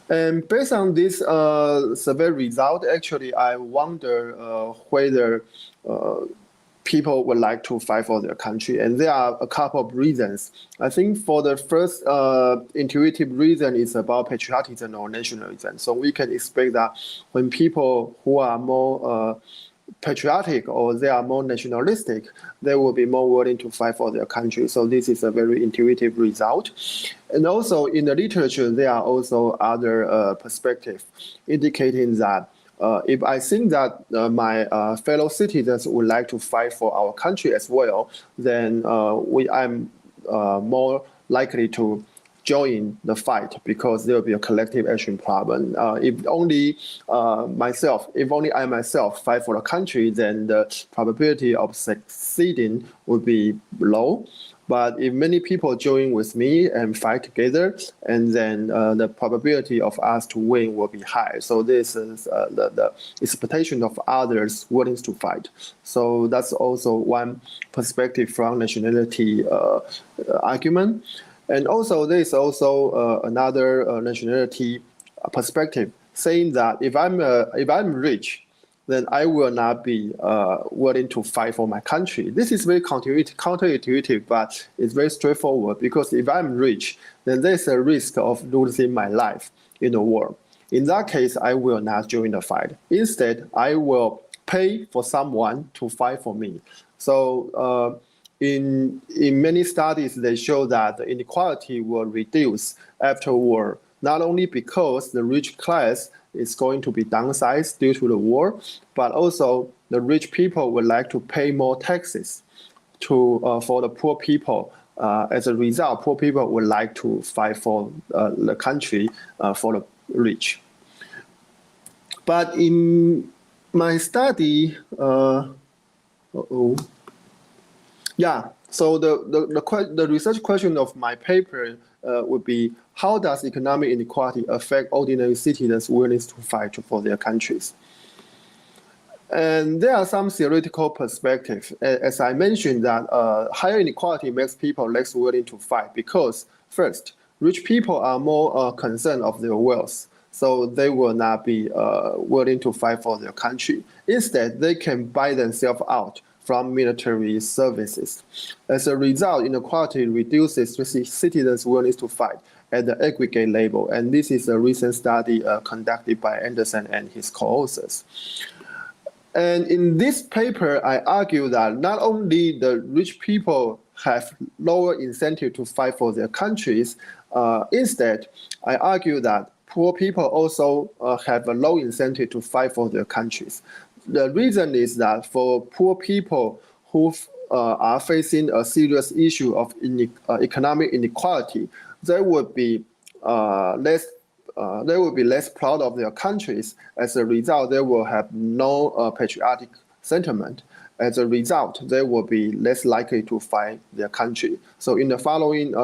And based on this survey result, actually, I wonder whether people would like to fight for their country. And there are a couple of reasons. I think for the first intuitive reason is about patriotism or nationalism. So we can expect that when people who are more patriotic or they are more nationalistic, they will be more willing to fight for their country. So this is a very intuitive result. And also in the literature, there are also other perspectives indicating that if I think that my fellow citizens would like to fight for our country as well, then I'm more likely to join the fight because there will be a collective action problem. If only I myself fight for the country, then the probability of succeeding would be low. But if many people join with me and fight together, and then the probability of us to win will be high. So this is the expectation of others willing to fight. So that's also one perspective from nationality argument. And also there is also another nationality perspective saying that if I'm rich, then I will not be willing to fight for my country. This is very counterintuitive, but it's very straightforward because if I'm rich, then there's a risk of losing my life in the war. In that case, I will not join the fight. Instead, I will pay for someone to fight for me. So in many studies, they show that the inequality will reduce after war, not only because the rich class is going to be downsized due to the war, but also the rich people would like to pay more taxes for the poor people. As a result, poor people would like to fight for the country for the rich. But in my study, so the research question of my paper would be, how does economic inequality affect ordinary citizens' willingness to fight for their countries? And there are some theoretical perspectives. As I mentioned, that higher inequality makes people less willing to fight because, first, rich people are more concerned of their wealth. So they will not be willing to fight for their country. Instead, they can buy themselves out from military services. As a result, inequality reduces citizens' willingness to fight at the aggregate level. And this is a recent study conducted by Anderson and his co-authors. And in this paper, I argue that not only the rich people have lower incentive to fight for their countries, instead, I argue that poor people also have a low incentive to fight for their countries. The reason is that for poor people who are facing a serious issue of economic inequality, they would be less proud of their countries. As a result, they will have no patriotic sentiment. As a result, they will be less likely to fight their country. So in the following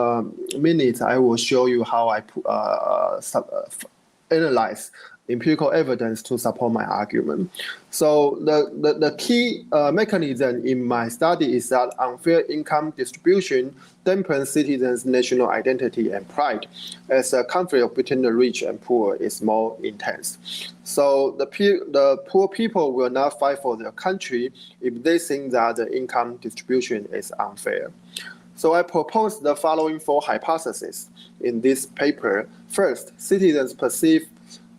minutes, I will show you how I analyze empirical evidence to support my argument. So the key mechanism in my study is that unfair income distribution dampens citizens' national identity and pride, as a conflict between the rich and poor is more intense. So the poor people will not fight for their country if they think that the income distribution is unfair. So I propose the following 4 hypotheses in this paper. First, citizens perceive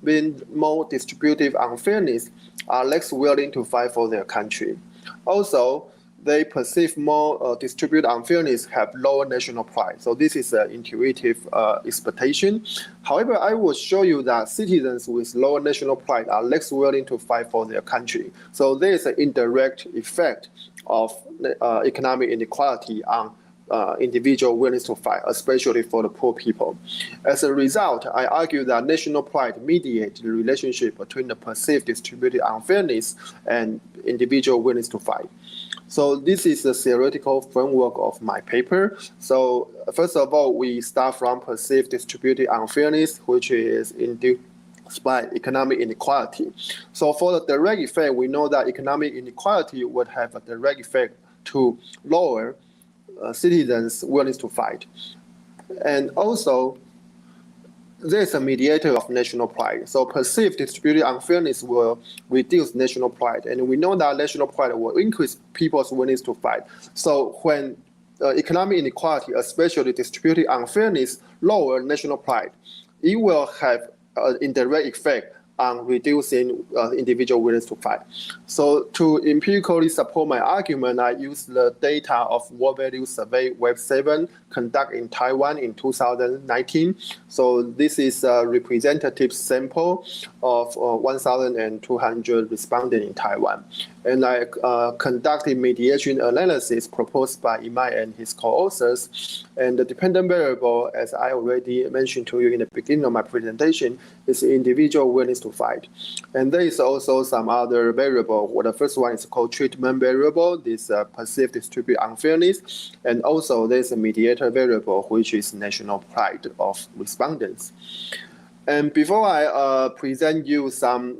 being more distributive unfairness are less willing to fight for their country. Also, they perceive more distributive unfairness have lower national pride. So this is an intuitive expectation. However, I will show you that citizens with lower national pride are less willing to fight for their country. So there is an indirect effect of economic inequality on individual willingness to fight, especially for the poor people. As a result, I argue that national pride mediates the relationship between the perceived distributive unfairness and individual willingness to fight. So this is the theoretical framework of my paper. So first of all, we start from perceived distributive unfairness, which is induced by economic inequality. So for the direct effect, we know that economic inequality would have a direct effect to lower citizens' willingness to fight. And also, there's a mediator of national pride. So perceived distributive unfairness will reduce national pride. And we know that national pride will increase people's willingness to fight. So when economic inequality, especially distributive unfairness, lower national pride, it will have an indirect effect on reducing individual willingness to fight. So to empirically support my argument, I used the data of World Value Survey Web 7 conducted in Taiwan in 2019. So this is a representative sample of 1,200 respondents in Taiwan. And I conducted mediation analysis proposed by Imai and his co-authors. And the dependent variable, as I already mentioned to you in the beginning of my presentation, is individual willingness to fight. And there is also some other variable. Well, the first one is called treatment variable, this perceived distributive unfairness. And also there's a mediator variable, which is national pride of respondents. And before I present you some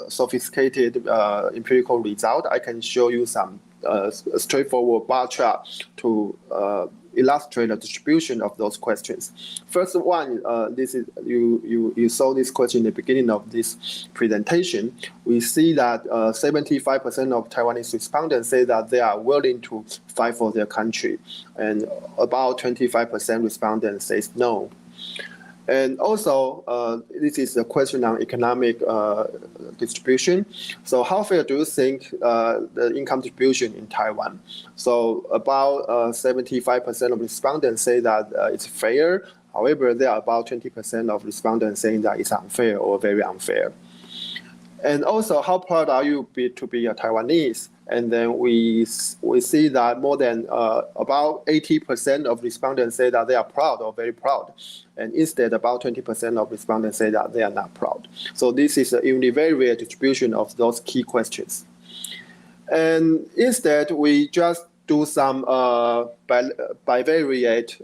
sophisticated empirical result, I can show you some straightforward bar chart to illustrate the distribution of those questions. First one, this is you saw this question in the beginning of this presentation. We see that 75% of Taiwanese respondents say that they are willing to fight for their country, and about 25% respondents says no. And also, this is a question on economic distribution. So how fair do you think the income distribution in Taiwan? So about 75% of respondents say that it's fair. However, there are about 20% of respondents saying that it's unfair or very unfair. And also, how proud are you to be a Taiwanese? And then we see that more than about 80% of respondents say that they are proud or very proud. And instead, about 20% of respondents say that they are not proud. So this is a univariate distribution of those key questions. And instead, we just do some bivariate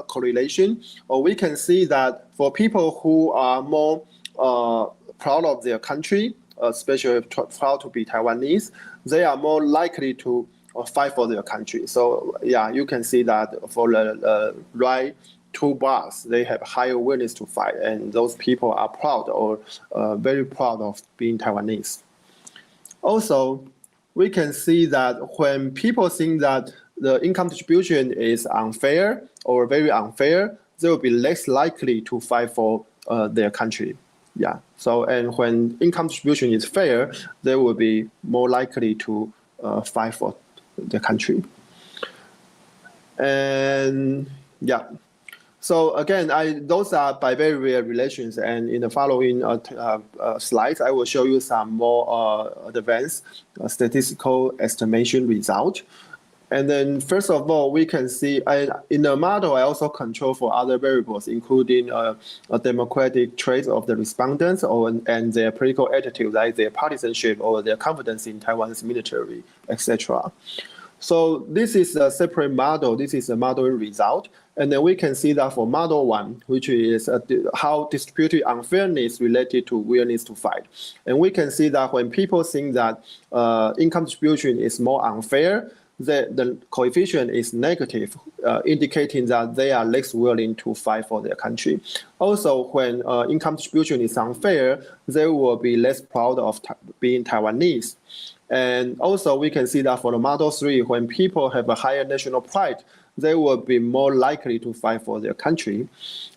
correlation. Or we can see that for people who are more proud of their country, especially proud to be Taiwanese, they are more likely to fight for their country. So yeah, you can see that for the right 2 bars, they have higher willingness to fight, and those people are proud or very proud of being Taiwanese. Also, we can see that when people think that the income distribution is unfair or very unfair, they will be less likely to fight for their country. Yeah. So, and when income distribution is fair, they will be more likely to fight for the country. And yeah. So again, those are bivariate relations, and in the following slides, I will show you some more advanced statistical estimation result. And then first of all, we can see in the model, I also control for other variables, including a democratic traits of the respondents and their political attitude, like their partisanship or their confidence in Taiwan's military, etc. So this is a separate model. This is a modeling result. And then we can see that for model 1, which is how distributive unfairness related to willingness to fight. And we can see that when people think that income distribution is more unfair, the coefficient is negative, indicating that they are less willing to fight for their country. Also, when income distribution is unfair, they will be less proud of being Taiwanese. And also, we can see that for the model 3, when people have a higher national pride, they will be more likely to fight for their country.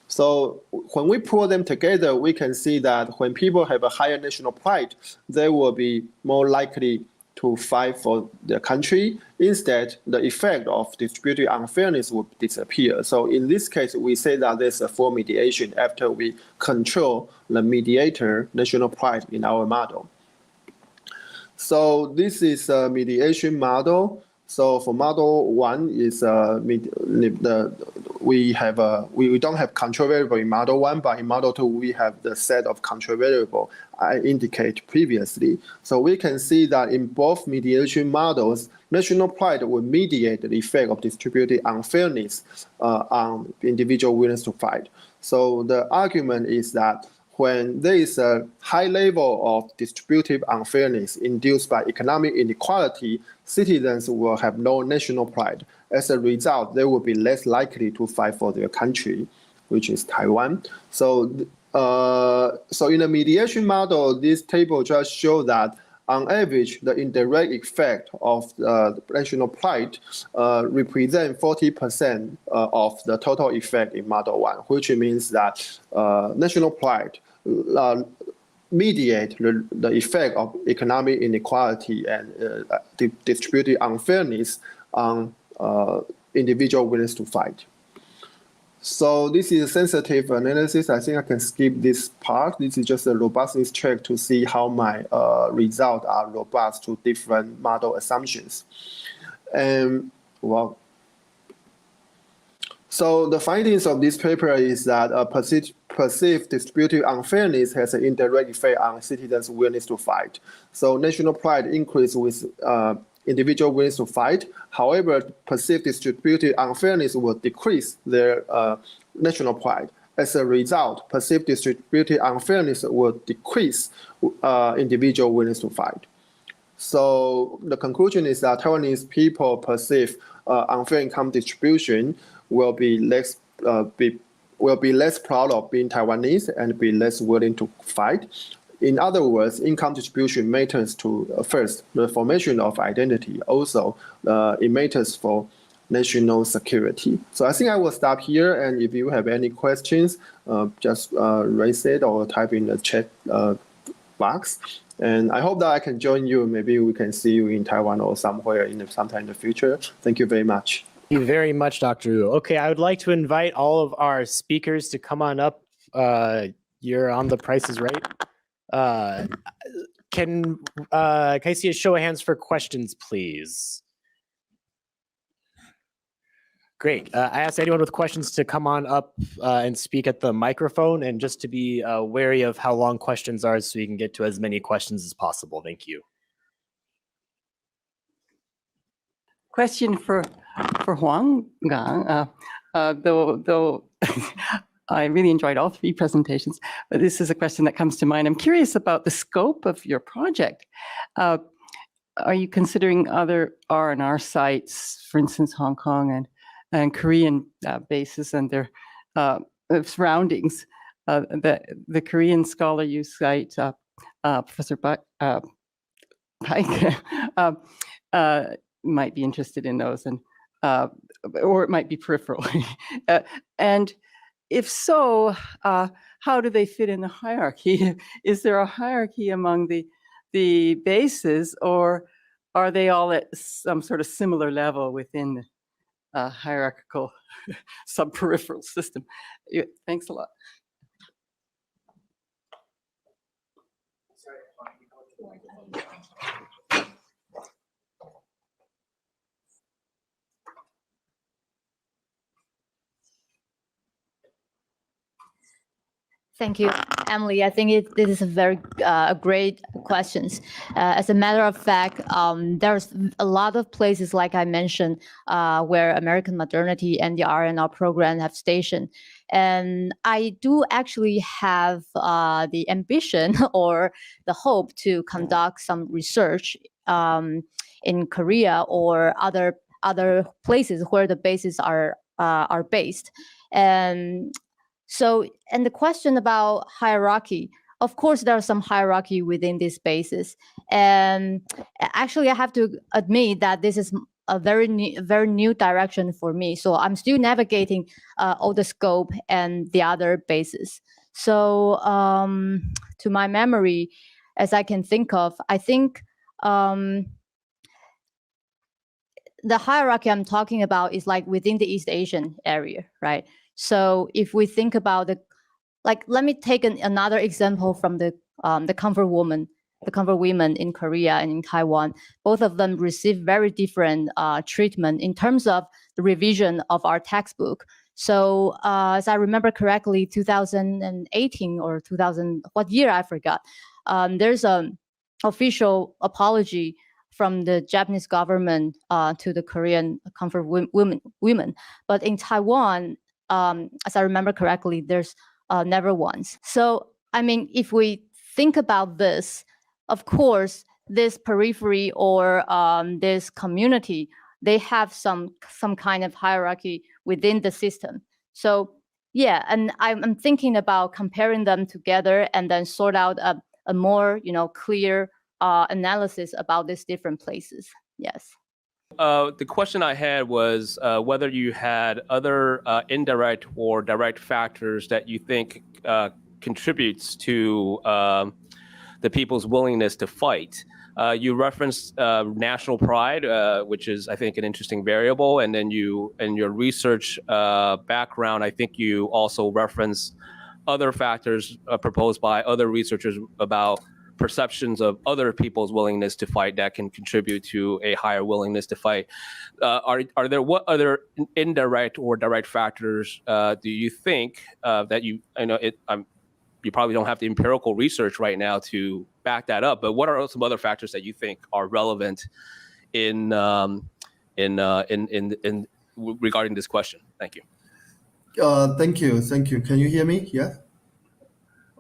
So when we pull them together, we can see that when people have a higher national pride, they will be more likely to fight for their country. Instead, the effect of distributive unfairness will disappear. So in this case, we say that there's a full mediation after we control the mediator national pride in our model. So this is a mediation model. So for model 1 is we don't have control variable in model 1, but in model 2 we have the set of control variable I indicated previously. So we can see that in both mediation models, national pride will mediate the effect of distributive unfairness on individual willingness to fight. So the argument is that when there is a high level of distributive unfairness induced by economic inequality, citizens will have no national pride. As a result, they will be less likely to fight for their country, which is Taiwan. So in a mediation model, this table just shows that on average, the indirect effect of national pride represents 40% of the total effect in model 1, which means that national pride mediate the effect of economic inequality and distributive unfairness on individual willingness to fight. So this is a sensitive analysis. I think I can skip this part. This is just a robustness check to see how my results are robust to different model assumptions. And well, so the findings of this paper is that perceived distributive unfairness has an indirect effect on citizens' willingness to fight. So national pride increases with individual willingness to fight. However, perceived distributive unfairness will decrease their national pride. As a result, perceived distributive unfairness will decrease individual willingness to fight. So the conclusion is that Taiwanese people perceive unfair income distribution will be less proud of being Taiwanese and be less willing to fight. In other words, income distribution matters to first the formation of identity. Also, it matters for national security. So I think I will stop here. And if you have any questions, just raise it or type in the chat box. And I hope that I can join you. Maybe we can see you in Taiwan or somewhere sometime in the future. Thank you very much. Thank you very much, Dr. Wu. Okay, I would like to invite all of our speakers to come on up. You're on The Price is Right. Can I see a show of hands for questions, please? Great. I asked anyone with questions to come on up and speak at the microphone, and just to be wary of how long questions are so we can get to as many questions as possible. Thank you. Question for Huang Gang. Though I really enjoyed all three presentations, but this is a question that comes to mind. I'm curious about the scope of your project. Are you considering other R&R sites, for instance, Hong Kong and Korean bases and their surroundings? The Korean scholar you cite, Professor Pike, might be interested in those, and or it might be peripheral. And if so, how do they fit in the hierarchy? Is there a hierarchy among the bases, or are they all at some sort of similar level within the hierarchical sub-peripheral system? Thanks a lot. Thank you, Emily. I think this is a very great question. As a matter of fact, there's a lot of places, like I mentioned, where American Modernity and the R&R program have stationed. And I do actually have the ambition or the hope to conduct some research in Korea or other places where the bases are based. So, and the question about hierarchy, of course, there's some hierarchy within these spaces. And actually, I have to admit that this is a very new direction for me. So I'm still navigating all the scope and the other bases. So to my memory, as I can think of, I think the hierarchy I'm talking about is like within the East Asian area, right? So if we think about let me take another example from the comfort women in Korea and in Taiwan. Both of them receive very different treatment in terms of the revision of our textbook. So as I remember correctly, 2018 or 2000, what year I forgot, there's an official apology from the Japanese government to the Korean comfort women. But in Taiwan, as I remember correctly, there's never once. So, I mean, if we think about this, of course, this periphery or this community, they have some kind of hierarchy within the system. So, yeah, and I'm thinking about comparing them together and then sort out a more, clear analysis about these different places. Yes. The question I had was whether you had other indirect or direct factors that you think contributes to the people's willingness to fight. You referenced national pride, which is, I think, an interesting variable. And then in your research background, I think you also reference other factors proposed by other researchers about perceptions of other people's willingness to fight that can contribute to a higher willingness to fight. Are there what other indirect or direct factors do you think that you probably don't have the empirical research right now to back that up, but what are some other factors that you think are relevant in regarding this question? Thank you. Thank you. Can you hear me? Yeah.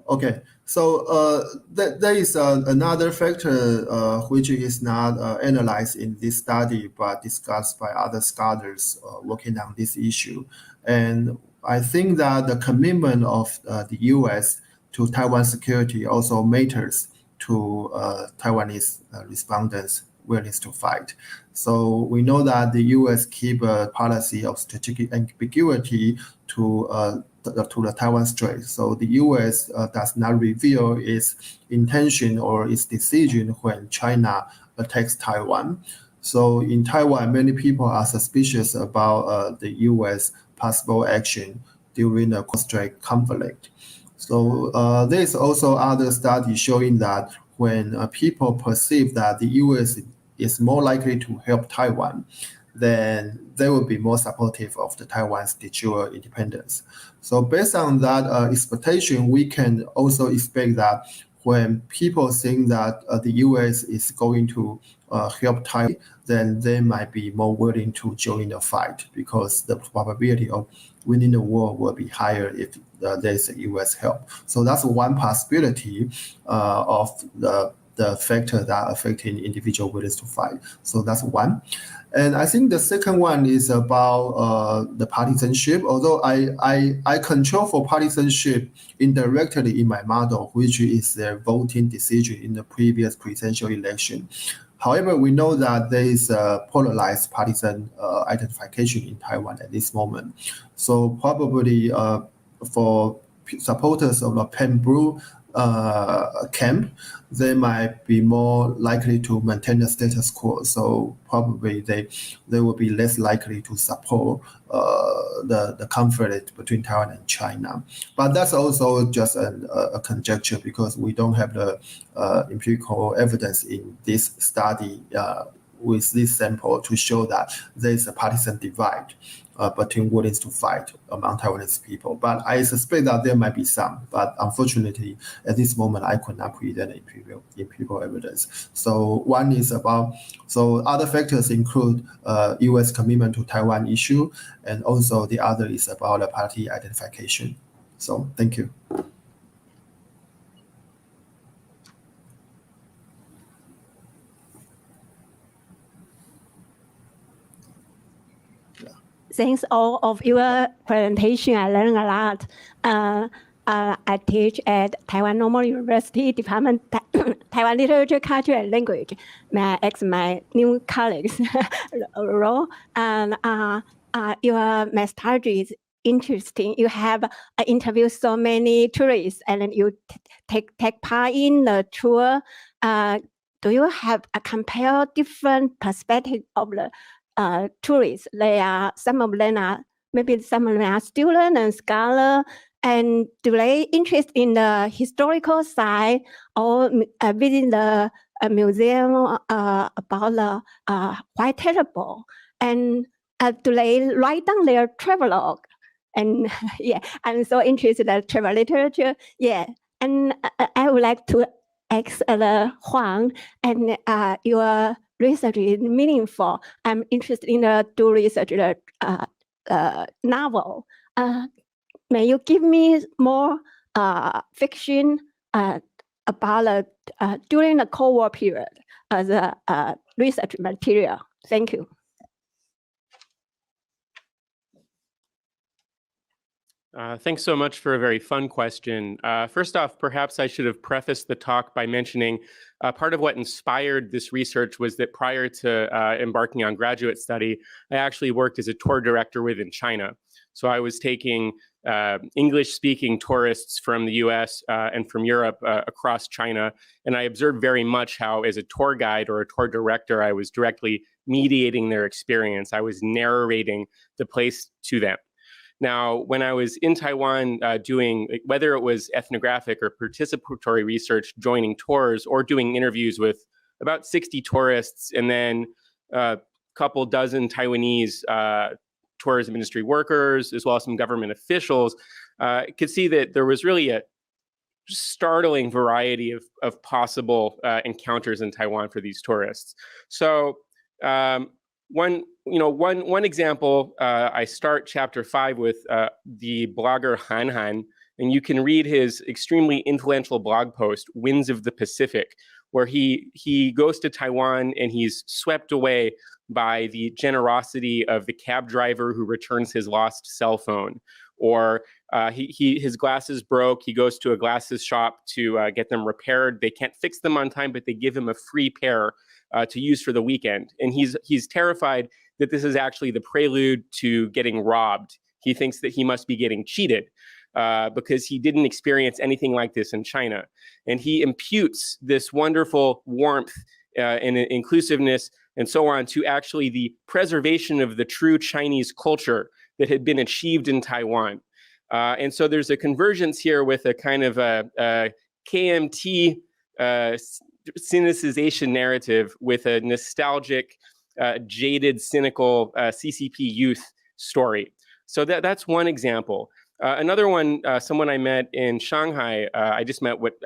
Okay. So there is another factor which is not analyzed in this study, but discussed by other scholars working on this issue. And I think that the commitment of the U.S. to Taiwan security also matters to Taiwanese respondents' willingness to fight. So we know that the U.S. keep a policy of strategic ambiguity to the Taiwan Strait. So the U.S. Does not reveal its intention or its decision when China attacks Taiwan. So in Taiwan, many people are suspicious about the U.S. possible action during the Strait conflict. So there is also other studies showing that when people perceive that the U.S. is more likely to help Taiwan, then they will be more supportive of the Taiwan's de jure independence. So based on that expectation, we can also expect that when people think that the U.S. is going to help Taiwan, then they might be more willing to join the fight because the probability of winning the war will be higher if there's a U.S. help. So that's one possibility of the factor that affecting individual willingness to fight. So that's one. And I think the second one is about the partisanship. Although I control for partisanship indirectly in my model, which is their voting decision in the previous presidential election. However, we know that there is a polarized partisan identification in Taiwan at this moment. So probably for supporters of the Pen Blue camp, they might be more likely to maintain the status quo. So probably they will be less likely to support the conflict between Taiwan and China. But that's also just a conjecture because we don't have the empirical evidence in this study with this sample to show that there is a partisan divide between willingness to fight among Taiwanese people. But I suspect that there might be some, but unfortunately, at this moment, I could not present empirical evidence. So one is so other factors include U.S. commitment to Taiwan issue, and also the other is about the party identification. So thank you. Thanks all of your presentation. I learned a lot. I teach at Taiwan Normal University Department Taiwan literature, culture, and language. May I ask my new colleagues role? And your methodology is interesting. You have interviewed so many tourists, and then you take part in the tour. Do you have a compare different perspective of the tourists? Some of them are student and scholar, and do they interest in the historical side or visit the museum about the white terrible? And do they write down their travelogue? And yeah, I'm so interested in travel literature. Yeah, and I would like to ask Huang, and your research is meaningful. I'm interested in do research novel. May you give me more fiction about during the Cold War period as a research material? Thank you. Thanks so much for a very fun question. First off, perhaps I should have prefaced the talk by mentioning part of what inspired this research was that prior to embarking on graduate study, I actually worked as a tour director within China. So I was taking English-speaking tourists from the US and from Europe across China, and I observed very much how, as a tour guide or a tour director, I was directly mediating their experience. I was narrating the place to them. Now, when I was in Taiwan doing, whether it was ethnographic or participatory research, joining tours or doing interviews with about 60 tourists and then a couple dozen Taiwanese tourism industry workers, as well as some government officials, could see that there was really a startling variety of possible encounters in Taiwan for these tourists. So one example, I start chapter 5 with the blogger Han Han, and you can read his extremely influential blog post, Winds of the Pacific, where he goes to Taiwan and he's swept away by the generosity of the cab driver who returns his lost cell phone. Or his glasses broke, he goes to a glasses shop to get them repaired. They can't fix them on time, but they give him a free pair to use for the weekend. And he's terrified that this is actually the prelude to getting robbed. He thinks that he must be getting cheated because he didn't experience anything like this in China. And he imputes this wonderful warmth and inclusiveness and so on to actually the preservation of the true Chinese culture that had been achieved in Taiwan. And so there's a convergence here with a kind of a KMT cynicization narrative with a nostalgic, jaded, cynical CCP youth story. So that's one example. Another one, someone I met in Shanghai, I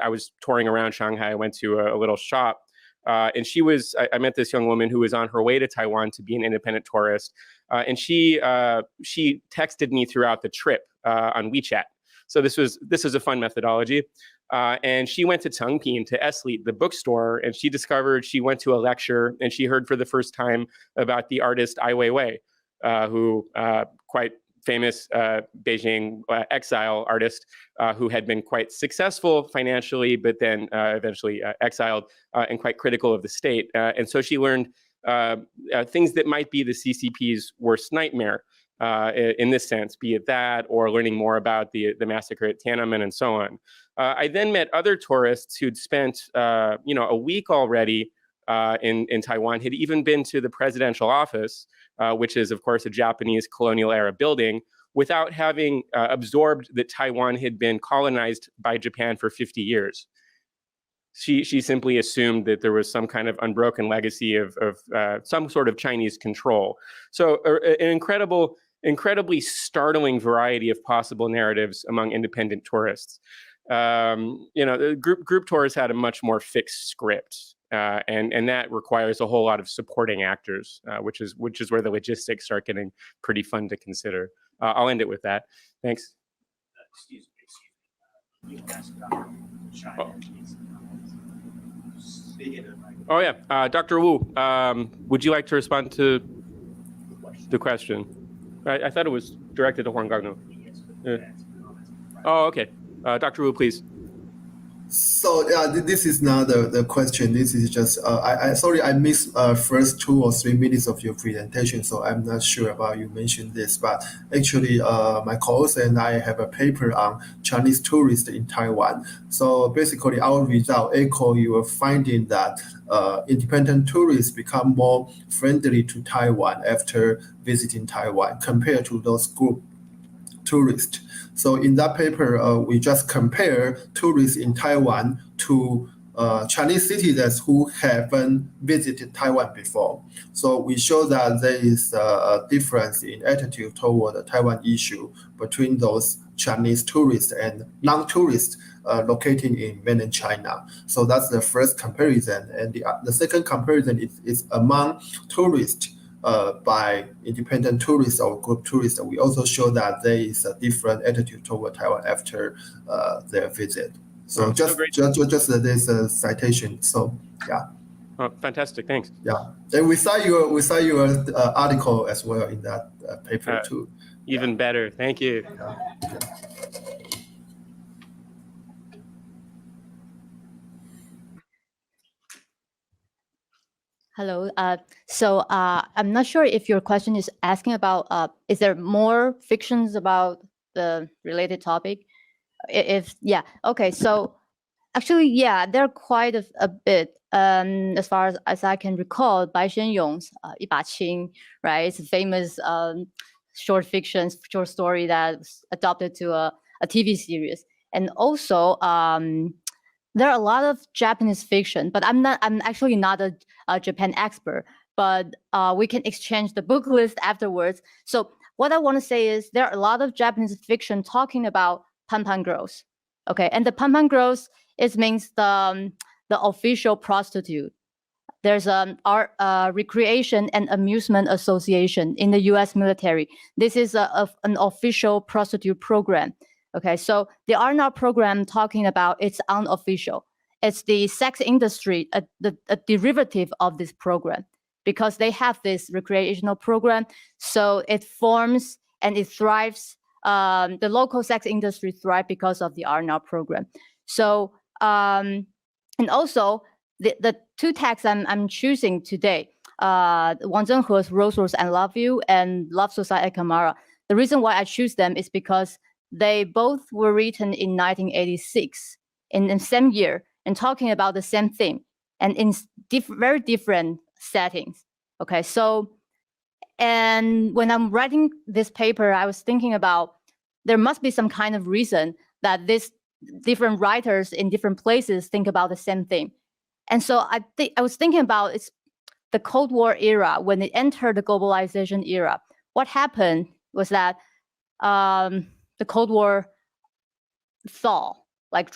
was touring around Shanghai. I went to a little shop and I met this young woman who was on her way to Taiwan to be an independent tourist. And she texted me throughout the trip on WeChat. So this is a fun methodology. And she went to Chengping, to Esleet, the bookstore, and she discovered she went to a lecture and she heard for the first time about the artist Ai Weiwei, who quite famous Beijing exile artist who had been quite successful financially, but then eventually exiled and quite critical of the state. And so she learned things that might be the CCP's worst nightmare in this sense, be it that or learning more about the massacre at Tiananmen and so on. I then met other tourists who'd spent a week already in Taiwan, had even been to the presidential office, which is, of course, a Japanese colonial era building, without having absorbed that Taiwan had been colonized by Japan for 50 years. She simply assumed that there was some kind of unbroken legacy of some sort of Chinese control. So an incredibly startling variety of possible narratives among independent tourists. The group tours had a much more fixed script. And that requires a whole lot of supporting actors, which is where the logistics start getting pretty fun to consider. I'll end it with that. Thanks. Excuse me. You can ask Dr. China. Oh yeah, Dr. Wu, would you like to respond to the question? I thought it was directed to Huang Gang. Oh, okay. Dr. Wu, please. So this is not the question. This is just sorry, I missed first 2 or 3 minutes of your presentation, so I'm not sure about you mentioned this. But actually, my colleagues and I have a paper on Chinese tourists in Taiwan. So basically, our result echo your finding that independent tourists become more friendly to Taiwan after visiting Taiwan compared to those group tourists. So in that paper, we just compare tourists in Taiwan to Chinese citizens who haven't visited Taiwan before. So we show that there is a difference in attitude toward the Taiwan issue between those Chinese tourists and non-tourists located in mainland China. So that's the first comparison. And the second comparison is among tourists by independent tourists or group tourists. We also show that there is a different attitude toward Taiwan after their visit. So just this citation. So yeah. Oh, fantastic! Thanks. Yeah, and we saw your article as well in that paper too. Even better. Thank you. Yeah. Hello. So I'm not sure if your question is asking about is there more fictions about the related topic? Yeah, okay. So actually, yeah, there are quite a bit. As far as I can recall, Bai Xuanyong's 一把青, right? It's a famous short story that was adopted to a TV series, and also there are a lot of Japanese fiction, but I'm actually not a Japan expert, but we can exchange the book list afterwards. So what I want to say is there are a lot of Japanese fiction talking about Panpan girls. Okay, and the Panpan girls means the official prostitute. There's an recreation and amusement association in the U.S. military. This is an official prostitute program. Okay, so the R-Not program talking about it's unofficial. It's the sex industry, a derivative of this program, because they have this recreational program. So it forms and it thrives. The local sex industry thrives because of the R-Not program. So and also the two texts I'm choosing today, Wang Zhenhe's Rose Rose I Love You and Love Society at Kamara. The reason why I choose them is because they both were written in 1986, in the same year, and talking about the same thing, and in very different settings. Okay, so, and when I'm writing this paper, I was thinking about there must be some kind of reason that these different writers in different places think about the same thing. And so I was thinking about it's the Cold War era, when it entered the globalization era. What happened was that the Cold War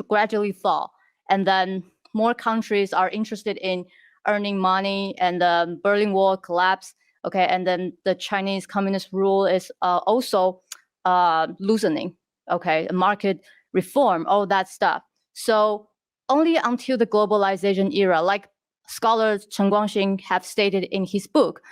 gradually thaw, and then more countries are interested in earning money, and the Berlin Wall collapsed. Okay, and then the Chinese communist rule is also loosening. Okay, market reform, all that stuff. So only until the globalization era, like scholar Chen Guangxing have stated in his book,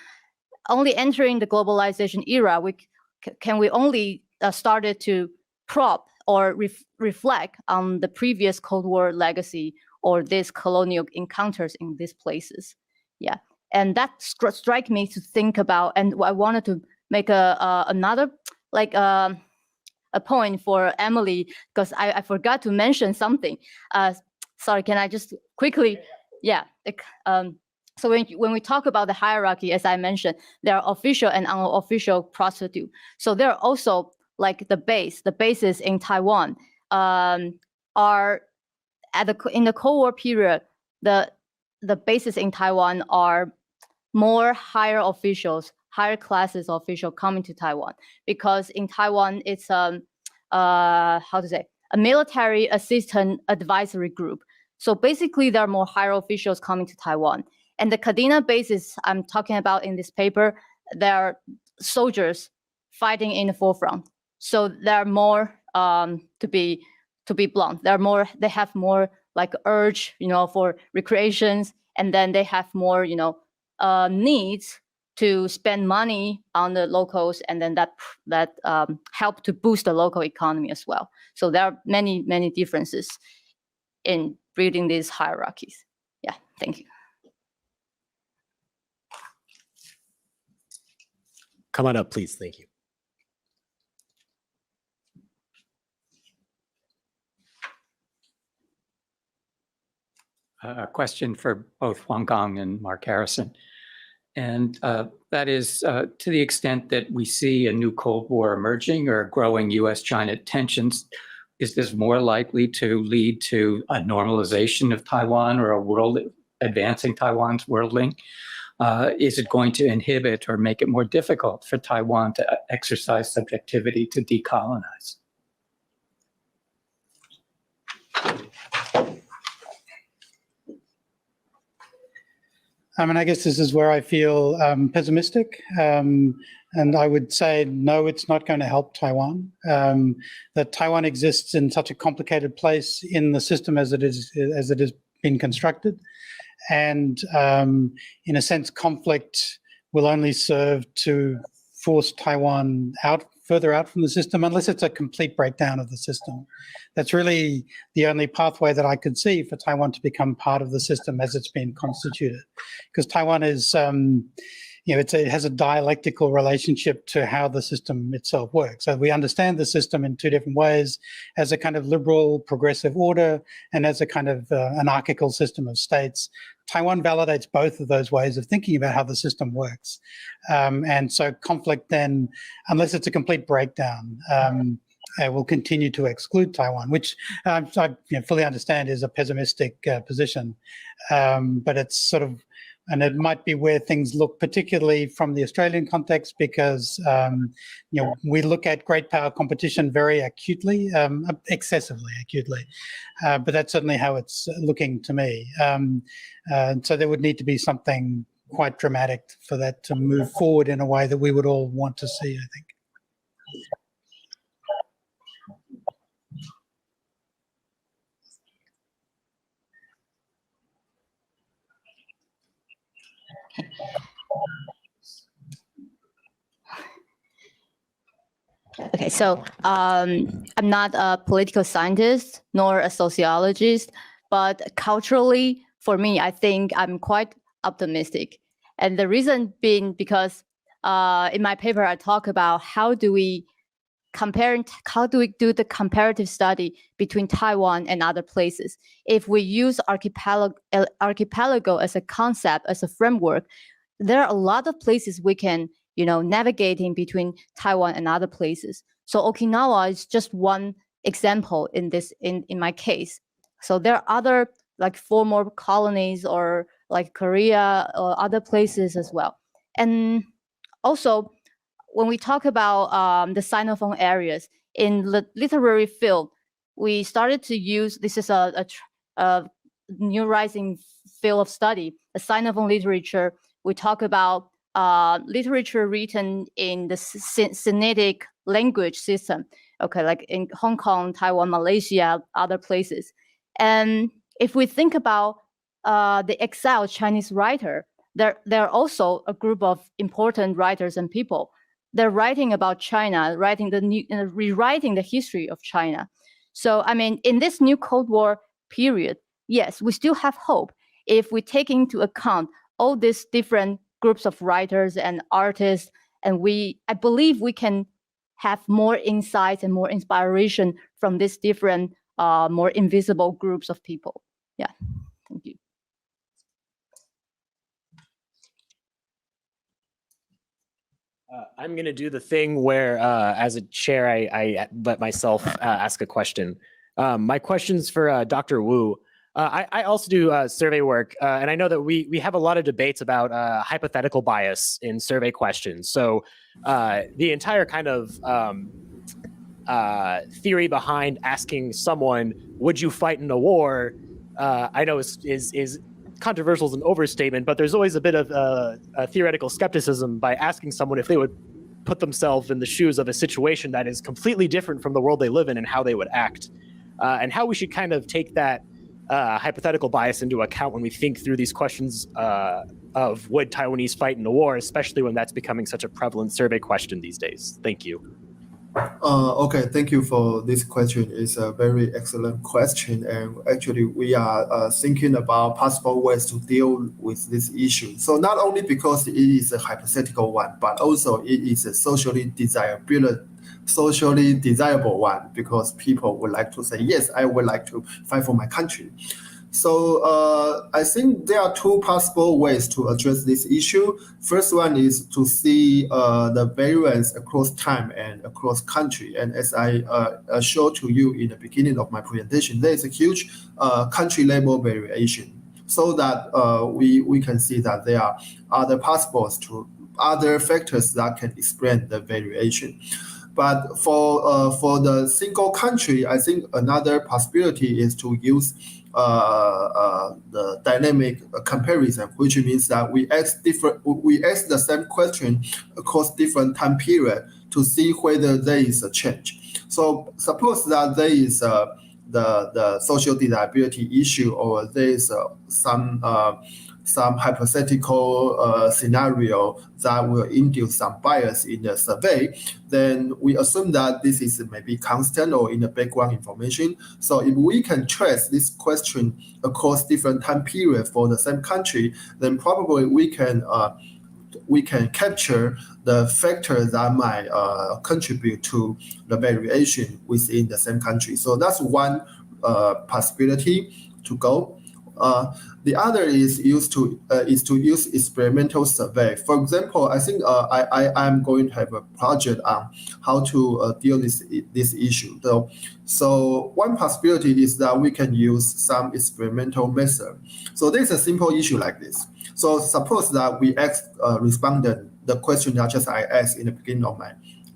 only entering the globalization era, we only started to prop or reflect on the previous Cold War legacy or these colonial encounters in these places. Yeah, and that struck me to think about, and I wanted to make another a point for Emily, because I forgot to mention something. Sorry, can I just quickly? Yeah. So when we talk about the hierarchy, as I mentioned, there are official and unofficial prostitute. So there are also like the bases in Taiwan are in the Cold War period. The bases in Taiwan are more higher officials, higher classes official coming to Taiwan, because in Taiwan it's a military assistant advisory group. So basically there are more higher officials coming to Taiwan. And the Kadena bases I'm talking about in this paper, there are soldiers fighting in the forefront. So there are more, to be blunt, they have more like urge, for recreations, and then they have more, needs to spend money on the locals, and then that help to boost the local economy as well. So there are many differences. in building these hierarchies. Yeah, thank you. Come on up, please. Thank you. A question for both Huang Gang and Mark Harrison. And that is, to the extent that we see a new Cold War emerging or growing US-China tensions, is this more likely to lead to a normalization of Taiwan or a world advancing Taiwan's world link? Is it going to inhibit or make it more difficult for Taiwan to exercise subjectivity to decolonize? I guess this is where I feel pessimistic. And I would say, no, it's not going to help Taiwan. That Taiwan exists in such a complicated place in the system as it has been constructed. And in a sense, conflict will only serve to force Taiwan further out from the system, unless it's a complete breakdown of the system. That's really the only pathway that I could see for Taiwan to become part of the system as it's been constituted. Because Taiwan is, it has a dialectical relationship to how the system itself works. So we understand the system in two different ways, as a kind of liberal progressive order and as a kind of anarchical system of states. Taiwan validates both of those ways of thinking about how the system works. And so conflict then, unless it's a complete breakdown, will continue to exclude Taiwan, which I fully understand is a pessimistic position. But it's sort of, and it might be where things look particularly from the Australian context, because we look at great power competition very acutely, excessively acutely. But that's certainly how it's looking to me. So there would need to be something quite dramatic for that to move forward in a way that we would all want to see, I think. Okay, so I'm not a political scientist nor a sociologist, but culturally, for me, I think I'm quite optimistic. And the reason being because in my paper, I talk about how do we do the comparative study between Taiwan and other places. If we use archipelago as a concept, as a framework, there are a lot of places we can navigating between Taiwan and other places. So Okinawa is just one example in this, in my case. So there are other like former colonies or like Korea or other places as well. And also, when we talk about the Sinophone areas in the literary field, we started to use, this is a new rising field of study, the Sinophone literature. We talk about literature written in the Sinitic language system, okay, like in Hong Kong, Taiwan, Malaysia, other places. And if we think about the exiled Chinese writer, there are also a group of important writers and people. They're writing about China, rewriting the history of China. So, I mean, in this new Cold War period, yes, we still have hope if we take into account all these different groups of writers and artists, and I believe we can have more insights and more inspiration from these different, more invisible groups of people. Yeah, thank you. I'm going to do the thing where, as a chair, I let myself ask a question. My question's for Dr. Wu. I also do survey work, and I know that we have a lot of debates about hypothetical bias in survey questions. So the entire kind of theory behind asking someone, would you fight in a war, I know is controversial as an overstatement, but there's always a bit of a theoretical skepticism by asking someone if they would put themselves in the shoes of a situation that is completely different from the world they live in and how they would act, and how we should kind of take that hypothetical bias into account when we think through these questions of would Taiwanese fight in a war, especially when that's becoming such a prevalent survey question these days. Thank you. Okay, thank you for this question. It's a very excellent question, and actually we are thinking about possible ways to deal with this issue. So not only because it is a hypothetical one, but also it is a socially desirable one, because people would like to say, yes, I would like to fight for my country. So I think there are two possible ways to address this issue. First one is to see the variance across time and across country. And as I showed to you in the beginning of my presentation, there is a huge country level variation, so that we can see that there are other other factors that can explain the variation. But for the single country, I think another possibility is to use the dynamic comparison, which means that we ask the same question across different time period to see whether there is a change. So suppose that there is the social desirability issue, or there is some hypothetical scenario that will induce some bias in the survey, then we assume that this is maybe constant or in the background information. So if we can trace this question across different time period for the same country, then probably we can capture the factors that might contribute to the variation within the same country. So that's one possibility to go. The other is to use experimental survey. For example, I think I'm going to have a project on how to deal with this issue. So one possibility is that we can use some experimental method. So there's a simple issue like this. So suppose that we ask respondent the question that just I asked in the beginning of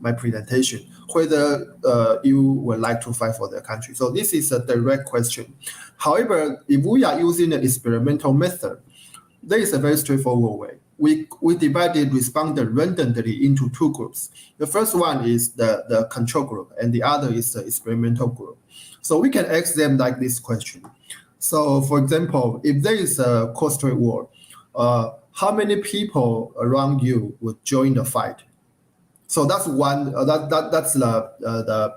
my presentation, whether you would like to fight for their country. So this is a direct question. However, if we are using an experimental method, there is a very straightforward way. We divided respondent randomly into two groups. The first one is the control group, and the other is the experimental group. So we can ask them like this question. So for example, if there is a Strait war, how many people around you would join the fight? So that's one. That's the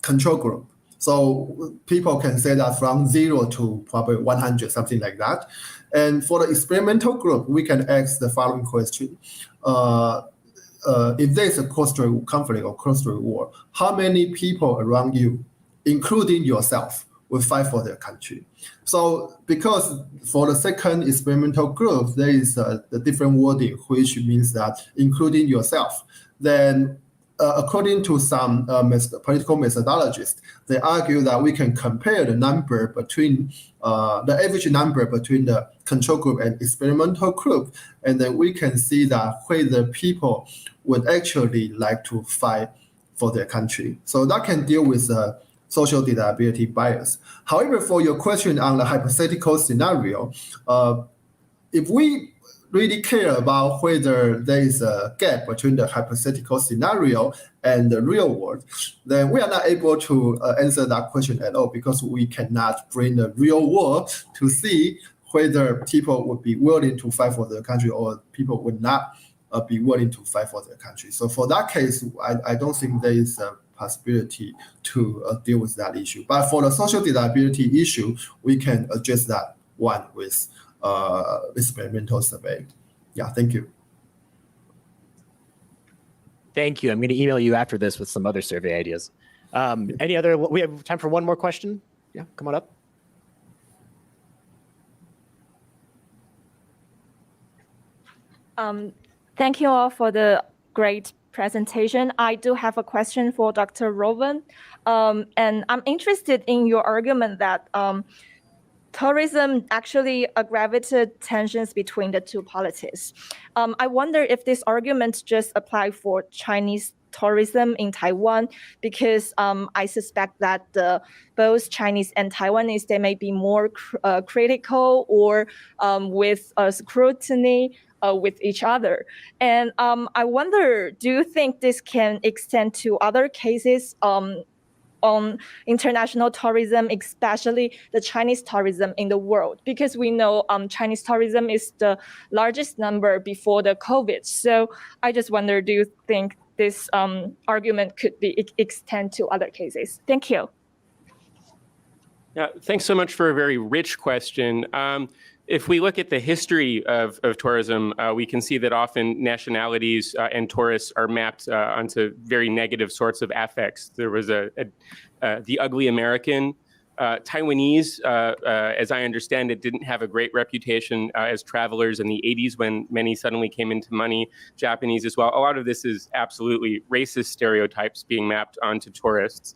control group. So people can say that from 0 to probably 100, something like that. And for the experimental group, we can ask the following question: if there is a Strait conflict or Strait war, how many people around you, including yourself, will fight for their country? So because for the second experimental group, there is the different wording, which means that including yourself. Then according to some political methodologists, they argue that we can compare the number between the average number between the control group and experimental group, and then we can see that whether people would actually like to fight for their country. So that can deal with social desirability bias. However, for your question on the hypothetical scenario, if we really care about whether there is a gap between the hypothetical scenario and the real world, then we are not able to answer that question at all, because we cannot bring the real world to see whether people would be willing to fight for their country or people would not be willing to fight for their country. So for that case, I don't think there is a possibility to deal with that issue. But for the social desirability issue, we can address that one with experimental survey. Yeah, thank you. Thank you. I'm going to email you after this with some other survey ideas. Any other? We have time for one more question. Yeah, come on up. Thank you all for the great presentation. I do have a question for Dr. Rowan. And I'm interested in your argument that tourism actually aggravated tensions between the two polities. I wonder if this argument just apply for Chinese tourism in Taiwan, because I suspect that both Chinese and Taiwanese, they may be more critical or with scrutiny with each other. And I wonder, do you think this can extend to other cases on international tourism, especially the Chinese tourism in the world? Because we know Chinese tourism is the largest number before the COVID. So I just wonder, do you think this argument could be extend to other cases? Thank you. Yeah, thanks so much for a very rich question. If we look at the history of tourism, we can see that often nationalities and tourists are mapped onto very negative sorts of affects. There was the ugly American. Taiwanese, as I understand it, didn't have a great reputation as travelers in the 80s when many suddenly came into money. Japanese as well. A lot of this is absolutely racist stereotypes being mapped onto tourists.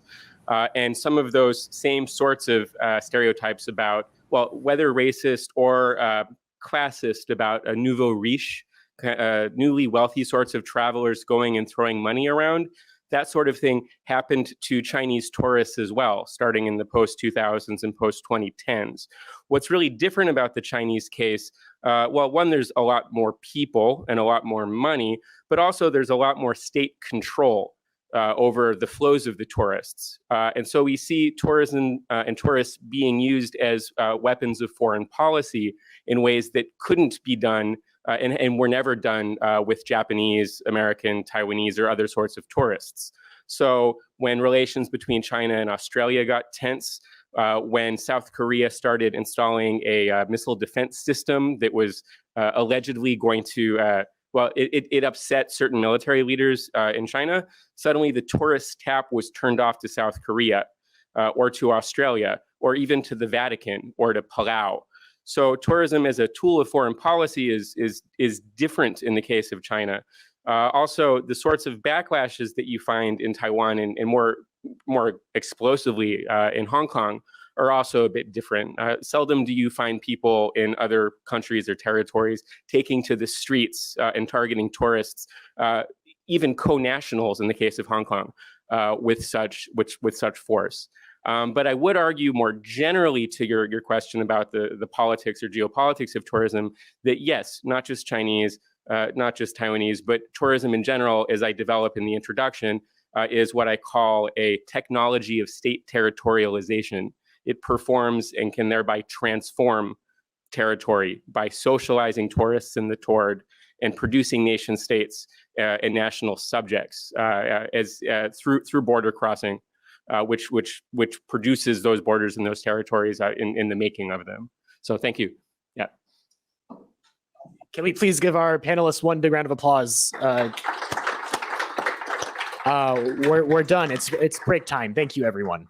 And some of those same sorts of stereotypes about, well, whether racist or classist, about a nouveau riche, newly wealthy sorts of travelers going and throwing money around, that sort of thing happened to Chinese tourists as well, starting in the post-2000s and post-2010s. What's really different about the Chinese case, well, one, there's a lot more people and a lot more money, but also there's a lot more state control over the flows of the tourists. And so we see tourism and tourists being used as weapons of foreign policy in ways that couldn't be done and were never done with Japanese, American, Taiwanese, or other sorts of tourists. So when relations between China and Australia got tense, when South Korea started installing a missile defense system that was allegedly going to well, it upset certain military leaders in China. Suddenly, the tourist tap was turned off to South Korea or to Australia or even to the Vatican or to Palau. So tourism as a tool of foreign policy is different in the case of China. Also, the sorts of backlashes that you find in Taiwan and more explosively in Hong Kong are also a bit different. Seldom do you find people in other countries or territories taking to the streets and targeting tourists, even co-nationals in the case of Hong Kong, with such force. But I would argue more generally to your question about the politics or geopolitics of tourism, that yes, not just Chinese, not just Taiwanese, but tourism in general, as I develop in the introduction, is what I call a technology of state territorialization. It performs and can thereby transform territory by socializing tourists in the toward and producing nation states and national subjects through border crossing, which produces those borders and those territories in the making of them. So thank you. Yeah. Can we please give our panelists one big round of applause? We're done. It's break time. Thank you, everyone.